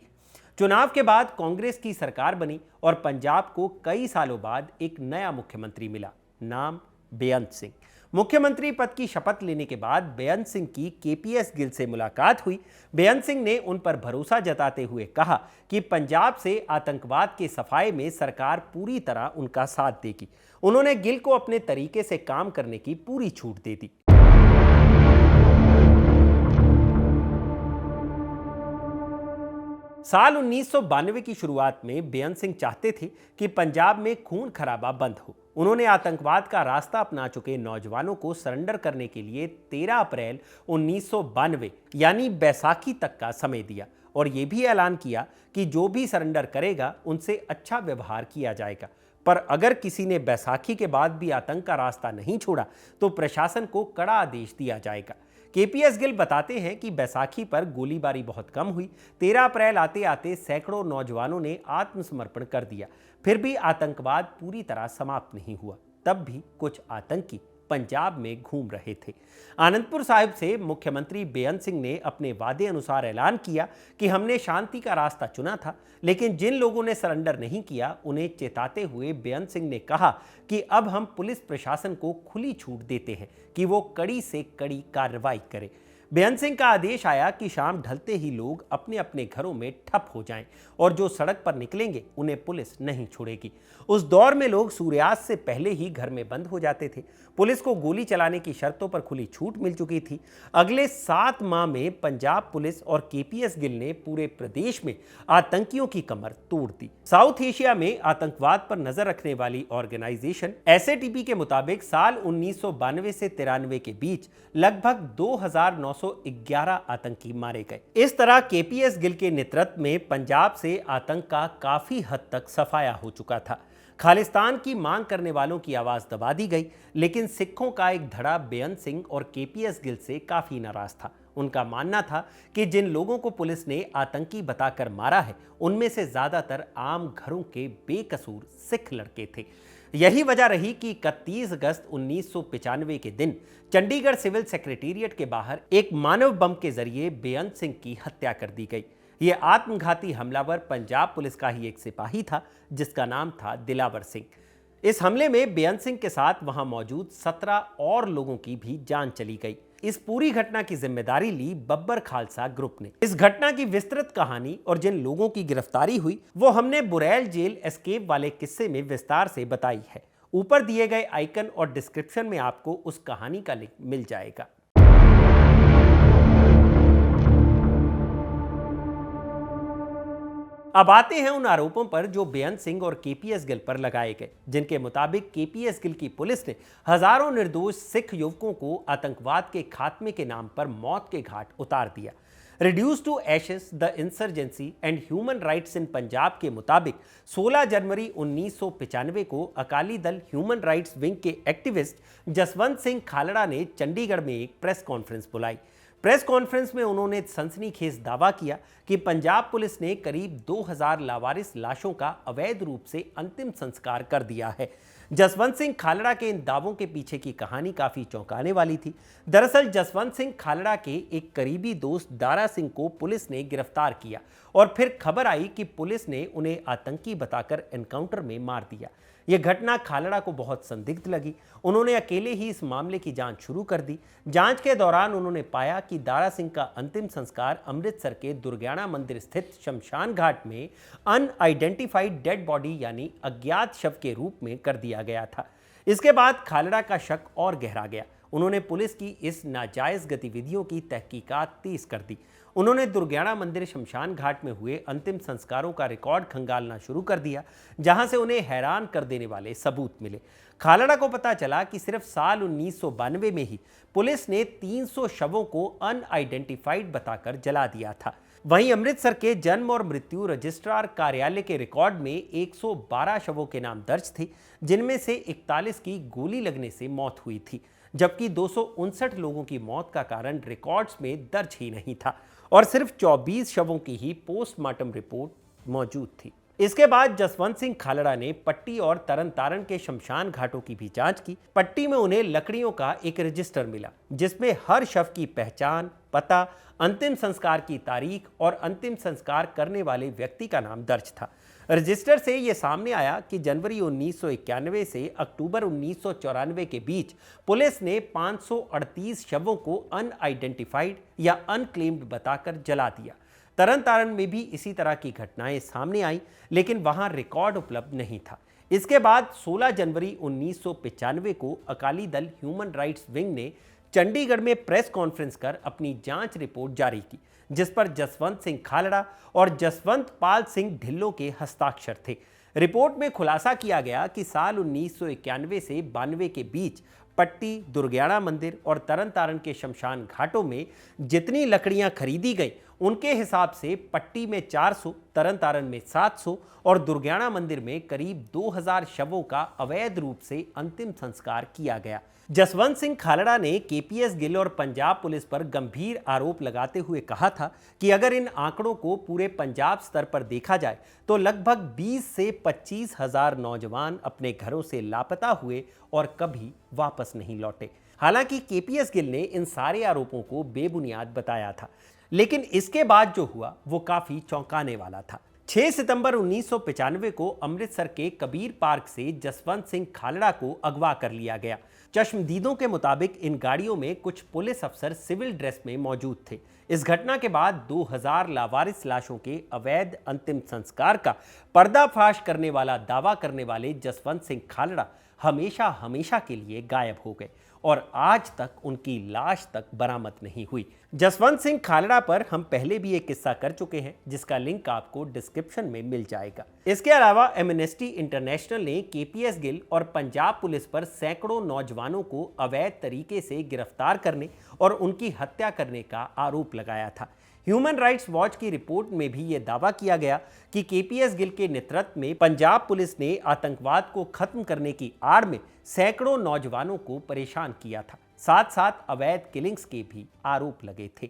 चुनाव के बाद कांग्रेस की सरकार बनी और पंजाब को कई सालों बाद एक नया मुख्यमंत्री मिला, नाम बेअंत सिंह। मुख्यमंत्री पद की शपथ लेने के बाद बेअंत सिंह की केपीएस गिल से मुलाकात हुई। बेअंत सिंह ने उन पर भरोसा जताते हुए कहा कि पंजाब से आतंकवाद के सफाये में सरकार पूरी तरह उनका साथ देगी। उन्होंने गिल को अपने तरीके से काम करने की पूरी छूट दे दी। साल 1992 की शुरुआत में बेअंत सिंह चाहते थे कि पंजाब में खून खराबा बंद हो। उन्होंने आतंकवाद का रास्ता अपना चुके नौजवानों को सरेंडर करने के लिए 13 अप्रैल 1992 यानी बैसाखी तक का समय दिया और यह भी ऐलान किया कि जो भी सरेंडर करेगा उनसे अच्छा व्यवहार किया जाएगा। पर अगर किसी ने बैसाखी के बाद भी आतंक का रास्ता नहीं छोड़ा तो प्रशासन को कड़ा आदेश दिया जाएगा। केपीएस गिल बताते हैं कि बैसाखी पर गोलीबारी बहुत कम हुई। 13 अप्रैल आते आते सैकड़ों नौजवानों ने आत्मसमर्पण कर दिया। फिर भी आतंकवाद पूरी तरह समाप्त नहीं हुआ। तब भी कुछ आतंकी पंजाब में घूम रहे थे। आनंदपुर साहिब से मुख्यमंत्री बेअंत सिंह ने अपने वादे अनुसार ऐलान किया कि हमने शांति का रास्ता चुना था, लेकिन जिन लोगों ने सरेंडर नहीं किया उन्हें चेताते हुए बेअंत सिंह ने कहा कि अब हम पुलिस प्रशासन को खुली छूट देते हैं कि वो कड़ी से कड़ी कार्रवाई करे। बेअंत सिंह का आदेश आया कि शाम ढलते ही लोग अपने अपने घरों में ठप हो जाएं और जो सड़क पर निकलेंगे उन्हें पुलिस नहीं छोड़ेगी। उस दौर में लोग सूर्यास्त से पहले ही घर में बंद हो जाते थे। पुलिस को गोली चलाने की शर्तों पर खुली छूट मिल चुकी थी। अगले 7 माह में पंजाब पुलिस और केपीएस गिल ने पूरे प्रदेश में आतंकियों की कमर तोड़ दी। साउथ एशिया में आतंकवाद पर नजर रखने वाली ऑर्गेनाइजेशन एसएटीपी के मुताबिक साल 1992 से 93 के बीच लगभग 2911 आतंकी मारे गए। इस तरह केपीएस गिल के नेतृत्व में पंजाब से आतंक का काफी हद तक सफाया हो चुका था। खालिस्तान की मांग करने वालों की आवाज दबा दी गई, लेकिन सिखों का एक धड़ा बेअंत सिंह और केपीएस गिल से काफी नाराज था। उनका मानना था कि जिन लोगों को पुलिस ने आतंकी बताकर मारा है उनमें से ज्यादातर आम घरों के बेकसूर सिख लड़के थे। यही वजह रही कि 31 अगस्त 1995 के दिन चंडीगढ़ सिविल सेक्रेटेरिएट के बाहर एक मानव बम के जरिए बेअंत सिंह की हत्या कर दी गई। यह आत्मघाती हमलावर पंजाब पुलिस का ही एक सिपाही था जिसका नाम था दिलावर सिंह। इस हमले में बेअंत सिंह के साथ वहां मौजूद 17 और लोगों की भी जान चली गई। इस पूरी घटना की जिम्मेदारी ली बब्बर खालसा ग्रुप ने। इस घटना की विस्तृत कहानी और जिन लोगों की गिरफ्तारी हुई वो हमने बुरैल जेल एस्केप वाले किस्से में विस्तार से बताई है। ऊपर दिए गए आइकन और डिस्क्रिप्शन में आपको उस कहानी का लिंक मिल जाएगा। अब आते हैं उन आरोपों पर जो बेअंत सिंह और केपीएस गिल पर लगाए गए, जिनके मुताबिक केपीएस गिल की पुलिस ने हजारों निर्दोष सिख युवकों को आतंकवाद के खात्मे के नाम पर मौत के घाट उतार दिया। Reduce to ashes the insurgency and human rights in Punjab के मुताबिक 16 जनवरी 1995 को Akali Dal human rights wing के एक्टिविस्ट जसवंत सिंह खालड़ा ने चंडीगढ़ में एक प्रेस कॉन्फ्रेंस बुलाई। प्रेस कॉन्फ्रेंस में उन्होंने सनसनीखेज दावा किया कि पंजाब पुलिस ने करीब 2000 लावारिस लाशों का अवैध रूप से अंतिम संस्कार कर दिया है। जसवंत सिंह खालड़ा के इन दावों के पीछे की कहानी काफी चौंकाने वाली थी। दरअसल जसवंत सिंह खालड़ा के एक करीबी दोस्त दारा सिंह को पुलिस ने गिरफ्तार किया और फिर खबर आई कि पुलिस ने उन्हें आतंकी बताकर एनकाउंटर में मार दिया। यह घटना खालड़ा को बहुत संदिग्ध लगी। उन्होंने अकेले ही इस मामले की जांच शुरू कर दी। जांच के दौरान उन्होंने पाया कि दारा सिंह का अंतिम संस्कार अमृतसर के दुर्गियाना मंदिर स्थित शमशान घाट में अनआइडेंटिफाइड डेड बॉडी यानी अज्ञात शव के रूप में कर दिया गया था। इसके बाद खालड़ा का शक और गहरा गया। उन्होंने पुलिस की इस नाजायज गतिविधियों की तहकीकात तेज कर दी। उन्होंने दुर्गियाना मंदिर शमशान घाट में हुए अंतिम संस्कारों का रिकॉर्ड खंगालना शुरू कर दिया, जहां से उन्हें हैरान कर देने वाले सबूत मिले। खालड़ा को पता चला कि सिर्फ साल 1992 में ही पुलिस ने 300 शवों को अनआइडेंटिफाइड बताकर जला दिया था। वहीं अमृतसर के जन्म और मृत्यु रजिस्ट्रार कार्यालय के रिकॉर्ड में 112 शवों के नाम दर्ज थे, जिनमें से 41 की गोली लगने से मौत हुई थी, जबकि 259 लोगों की मौत का कारण रिकॉर्ड्स में दर्ज ही नहीं था और सिर्फ 24 शवों की ही पोस्टमार्टम रिपोर्ट मौजूद थी। इसके बाद जसवंत सिंह खालड़ा ने पट्टी और तरन तारण के शमशान घाटों की भी जांच की। पट्टी में उन्हें लकड़ियों का एक रजिस्टर मिला जिसमें हर शव की पहचान, पता, अंतिम संस्कार की तारीख और अंतिम संस्कार करने वाले व्यक्ति का नाम दर्ज था। रजिस्टर से यह सामने आया कि जनवरी 1991 से अक्टूबर 1994 के बीच पुलिस ने 538 शवों को अनआइडेंटिफाइड या अनक्लेम्ड बताकर जला दिया। तरन तारण में भी इसी तरह की घटनाएं सामने आई, लेकिन वहां रिकॉर्ड उपलब्ध नहीं था। इसके बाद 16 जनवरी 1995 को Akali Dal human rights wing ने चंडीगढ़ में प्रेस कॉन्फ्रेंस कर अपनी जांच रिपोर्ट जारी की, जिस पर जसवंत सिंह खालड़ा और जसवंत पाल सिंह ढिल्लों के हस्ताक्षर थे। रिपोर्ट में खुलासा किया गया कि साल 1991 से 92 के बीच पट्टी, दुर्ग्याना मंदिर और तरन तारण के शमशान घाटों में जितनी लकड़ियां खरीदी गई, उनके हिसाब से पट्टी में 400, तरन तारण में 700 और दुर्ग्याना मंदिर में करीब 2000 शवों का अवैध रूप से अंतिम संस्कार किया गया। जसवंत सिंह खालड़ा ने केपीएस गिल और पंजाब पुलिस पर गंभीर आरोप लगाते हुए कहा था कि अगर इन आंकड़ों को पूरे पंजाब स्तर पर देखा जाए तो लगभग 20 से 25 हजार नौजवान अपने घरों से लापता हुए और कभी वापस नहीं लौटे। हालांकि केपीएस गिल ने इन सारे आरोपों को बेबुनियाद बताया था, लेकिन इसके बाद जो हुआ वो काफी चौंकाने वाला था। 6 सितंबर 1995 को अमृतसर के कबीर पार्क से जसवंत सिंह खालड़ा को अगवा कर लिया गया। चश्मदीदों के मुताबिक इन गाड़ियों में कुछ पुलिस अफसर सिविल ड्रेस में मौजूद थे। इस घटना के बाद 2000 लावारिस लाशों के अवैध अंतिम संस्कार का पर्दाफाश करने वाला दावा करने वाले जसवंत सिंह खालड़ा हमेशा हमेशा के लिए गायब हो गए और आज तक उनकी लाश तक बरामद नहीं हुई। जसवंत सिंह खालड़ा पर हम पहले भी एक किस्सा कर चुके हैं, जिसका लिंक आपको डिस्क्रिप्शन में मिल जाएगा। इसके अलावा एमनेस्टी इंटरनेशनल ने केपीएस गिल और पंजाब पुलिस पर सैकड़ों नौजवानों को अवैध तरीके से गिरफ्तार करने और उनकी हत्या करने का आरोप लगाया था। ह्यूमन राइट्स वॉच की रिपोर्ट में भी यह दावा किया गया कि केपीएस गिल के नेतृत्व में पंजाब पुलिस ने आतंकवाद को खत्म करने की आड़ में सैकड़ों नौजवानों को परेशान किया था। साथ साथ अवैध किलिंग्स के भी आरोप लगे थे।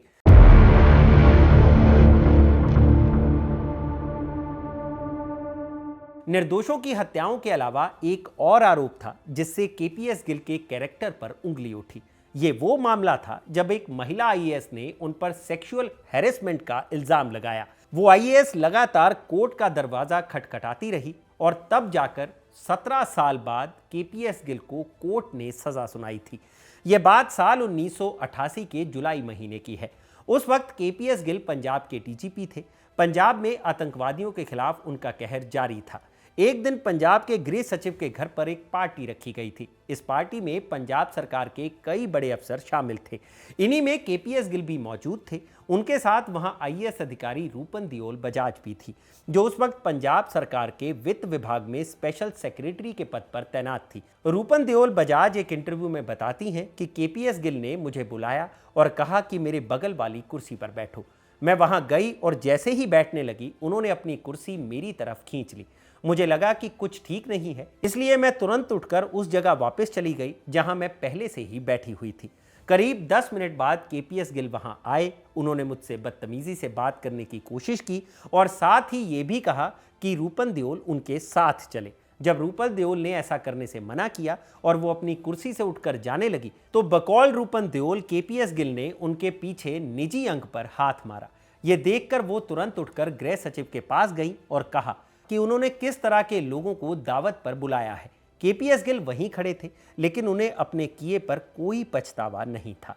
निर्दोषों की हत्याओं के अलावा एक और आरोप था जिससे केपीएस गिल के कैरेक्टर पर उंगली उठी। ये वो मामला था जब एक महिला आईएएस ने उन पर सेक्सुअल हैरेसमेंट का इल्जाम लगाया। वो आईएएस लगातार कोर्ट का दरवाजा खटखटाती रही और तब जाकर 17 साल बाद केपीएस गिल को कोर्ट ने सजा सुनाई थी। यह बात साल 1988 के जुलाई महीने की है। उस वक्त केपीएस गिल पंजाब के डीजीपी थे। पंजाब में आतंकवादियों के खिलाफ उनका कहर जारी था। एक दिन पंजाब के गृह सचिव के घर पर एक पार्टी रखी गई थी। इस पार्टी में पंजाब सरकार के कई बड़े अफसर शामिल थे। इन्हीं में केपीएस गिल भी मौजूद थे। उनके साथ वहां आईएएस अधिकारी रूपन दियोल बजाज भी थी, जो उस वक्त पंजाब सरकार के वित्त विभाग में स्पेशल सेक्रेटरी के पद पर तैनात थी। रूपन दियोल बजाज एक इंटरव्यू में बताती हैं कि केपीएस गिल ने मुझे बुलाया और कहा कि मेरे बगल वाली कुर्सी पर बैठो। मैं वहां गई और जैसे ही बैठने लगी, उन्होंने अपनी कुर्सी मेरी तरफ खींच ली। मुझे लगा कि कुछ ठीक नहीं है, इसलिए मैं तुरंत उठकर उस जगह वापस चली गई जहां मैं पहले से ही बैठी हुई थी। करीब 10 मिनट बाद केपीएस गिल वहां आए। उन्होंने मुझसे बदतमीजी से बात करने की कोशिश की और साथ ही ये भी कहा कि रूपन दियोल उनके साथ चले। जब रूपन दियोल ने ऐसा करने से मना किया और वो अपनी कुर्सी से उठकर जाने लगी, तो बकौल रूपन दियोल केपीएस गिल ने उनके पीछे निजी अंग पर हाथ मारा। ये देखकर वो तुरंत उठकर गृह सचिव के पास गई और कहा कि उन्होंने किस तरह के लोगों को दावत पर बुलाया है। केपीएस गिल वहीं खड़े थे, लेकिन उन्हें अपने किए पर कोई पछतावा नहीं था।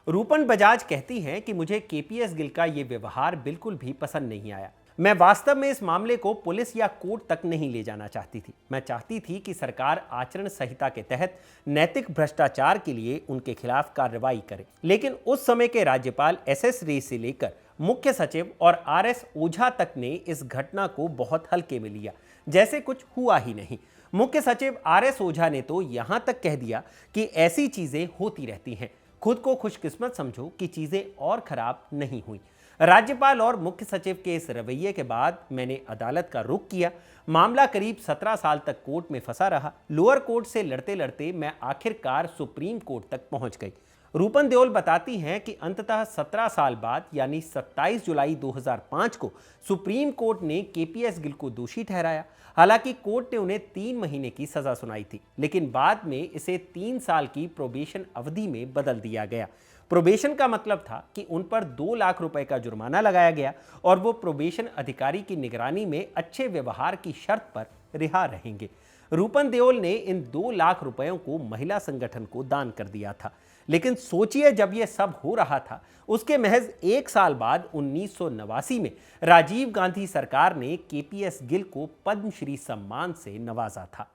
रूपन बजाज कहती हैं कि मुझे केपीएस गिल का ये व्यवहार बिल्कुल भी पसंद नहीं आया। मैं वास्तव में इस मामले को पुलिस या कोर्ट तक नहीं ले जाना चाहती थी। मैं चाहती थी कि सरकार आचरण संहिता के तहत नैतिक भ्रष्टाचार के लिए उनके खिलाफ कार्रवाई करे। लेकिन उस समय के राज्यपाल एसएस रे से लेकर मुख्य सचिव और आरएस ओझा तक ने इस घटना को बहुत हल्के में लिया, जैसे कुछ हुआ ही नहीं। मुख्य सचिव आरएस ओझा ने तो यहां तक कह दिया कि ऐसी चीजें होती रहती हैं, खुद को खुशकिस्मत समझो कि चीजें और खराब नहीं हुई। राज्यपाल और मुख्य सचिव के इस रवैये के बाद मैंने अदालत का रुख किया। मामला करीब 17 साल तक कोर्ट में फंसा रहा। लोअर कोर्ट से लड़ते लड़ते मैं आखिरकार सुप्रीम कोर्ट तक पहुंच गई। रूपन देओल बताती हैं कि अंततः 17 साल बाद यानी 27 जुलाई 2005 को सुप्रीम कोर्ट ने केपीएस गिल को दोषी ठहराया। हालांकि कोर्ट ने उन्हें 3 महीने की सजा सुनाई थी, लेकिन बाद में इसे 3 साल की प्रोबेशन अवधि में बदल दिया गया। प्रोबेशन का मतलब था कि उन पर 2 लाख रुपए का जुर्माना लगाया गया और वो प्रोबेशन अधिकारी की निगरानी में अच्छे व्यवहार की शर्त पर रिहा रहेंगे। रूपन देओल ने इन 2 लाख रुपयों को महिला संगठन को दान कर दिया था। लेकिन सोचिए, जब यह सब हो रहा था उसके महज 1 साल बाद 1989 में राजीव गांधी सरकार ने केपीएस गिल को पद्मश्री सम्मान से नवाजा था।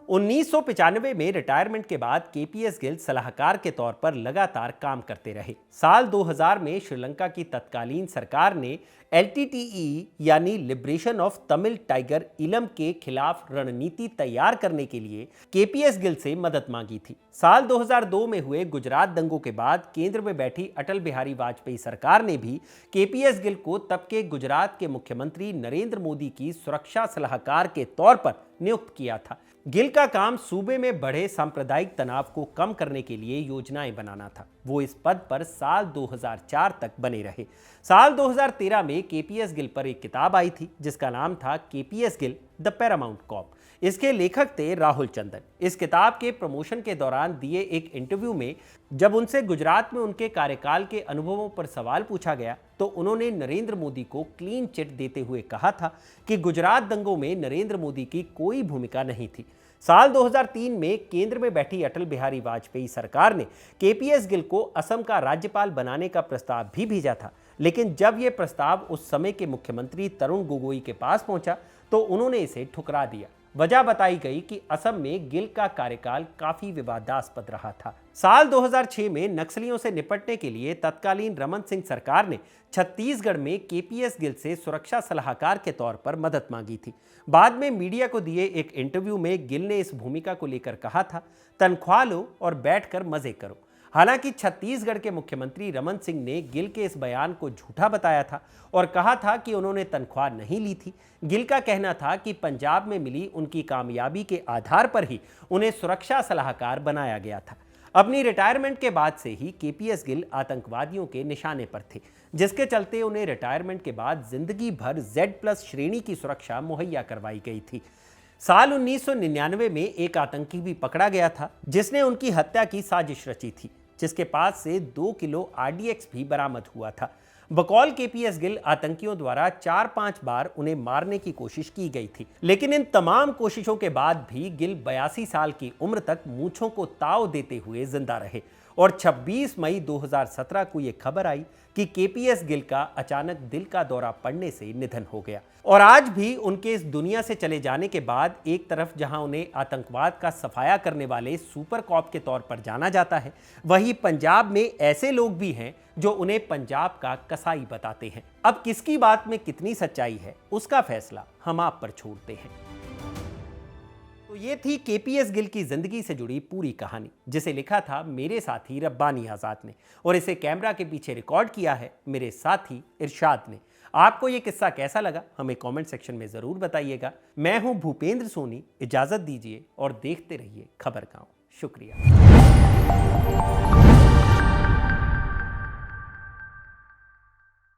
1995 में रिटायरमेंट के बाद केपीएस गिल सलाहकार के तौर पर लगातार काम करते रहे। साल 2000 में श्रीलंका की तत्कालीन सरकार ने LTTE यानी लिबरेशन ऑफ तमिल टाइगर इलम के खिलाफ रणनीति तैयार करने के लिए केपीएस गिल से मदद मांगी थी। साल 2002 में हुए गुजरात दंगों के बाद केंद्र में बैठी अटल बिहारी वाजपेयी सरकार ने भी केपीएस गिल को तब के गुजरात के मुख्यमंत्री नरेंद्र मोदी की सुरक्षा सलाहकार के तौर पर नियुक्त किया था। गिल का काम सूबे में बढ़े सांप्रदायिक तनाव को कम करने के लिए योजनाएं बनाना था। वो इस पद पर साल 2004 तक बने रहे। साल 2013 में केपीएस गिल पर एक किताब आई थी जिसका नाम था KPS Gill the paramount cop. इसके लेखक थे राहुल चंदन। इस किताब के प्रमोशन के दौरान दिए एक इंटरव्यू में जब उनसे गुजरात में उनके कार्यकाल के अनुभवों पर सवाल पूछा गया तो उन्होंने नरेंद्र मोदी को क्लीन चिट देते हुए कहा था कि गुजरात दंगों में नरेंद्र मोदी की कोई भूमिका नहीं थी। साल 2003 में केंद्र में बैठी अटल बिहारी वाजपेयी सरकार ने केपीएस गिल को असम का राज्यपाल बनाने का प्रस्ताव भी भेजा था, लेकिन जब यह प्रस्ताव उस समय के मुख्यमंत्री तरुण गोगोई के पास पहुंचा तो उन्होंने इसे ठुकरा दिया। वजह बताई गई कि असम में गिल का कार्यकाल काफी विवादास्पद रहा था। साल 2006 में नक्सलियों से निपटने के लिए तत्कालीन रमन सिंह सरकार ने छत्तीसगढ़ में केपीएस गिल से सुरक्षा सलाहकार के तौर पर मदद मांगी थी। बाद में मीडिया को दिए एक इंटरव्यू में गिल ने इस भूमिका को लेकर कहा था, तनख्वाह लो और बैठकर मजे करो। हालांकि छत्तीसगढ़ के मुख्यमंत्री रमन सिंह ने गिल के इस बयान को झूठा बताया था और कहा था कि उन्होंने तनख्वाह नहीं ली थी। गिल का कहना था कि पंजाब में मिली उनकी कामयाबी के आधार पर ही उन्हें सुरक्षा सलाहकार बनाया गया था। अपनी रिटायरमेंट के बाद से ही केपीएस गिल आतंकवादियों के निशाने पर थे, जिसके चलते उन्हें रिटायरमेंट के बाद जिंदगी भर Z+ श्रेणी की सुरक्षा मुहैया करवाई गई थी। साल 1999 में एक आतंकी भी पकड़ा गया था जिसने उनकी हत्या की साजिश रची थी, जिसके पास से 2 किलो RDX भी बरामद हुआ था। बकौल केपीएस गिल आतंकियों द्वारा 4-5 बार उन्हें मारने की कोशिश की गई थी, लेकिन इन तमाम कोशिशों के बाद भी गिल 82 साल की उम्र तक मूंछों को ताव देते हुए जिंदा रहे और 26 मई 2017 को यह खबर आई कि केपीएस गिल का अचानक दिल का दौरा पड़ने से निधन हो गया। और आज भी उनके इस दुनिया से चले जाने के बाद एक तरफ जहां उन्हें आतंकवाद का सफाया करने वाले सुपर कॉप के तौर पर जाना जाता है, वहीं पंजाब में ऐसे लोग भी हैं जो उन्हें पंजाब का कसाई बताते हैं। अब किसकी बात में कितनी सच्चाई है उसका फैसला हम आप पर छोड़ते हैं। तो ये थी केपीएस गिल की जिंदगी से जुड़ी पूरी कहानी, जिसे लिखा था मेरे साथी रब्बानी आजाद ने और इसे कैमरा के पीछे रिकॉर्ड किया है मेरे साथी इरशाद ने। आपको ये किस्सा कैसा लगा हमें कमेंट सेक्शन में जरूर बताइएगा। मैं हूं भूपेंद्र सोनी, इजाजत दीजिए और देखते रहिए खबर गांव। शुक्रिया।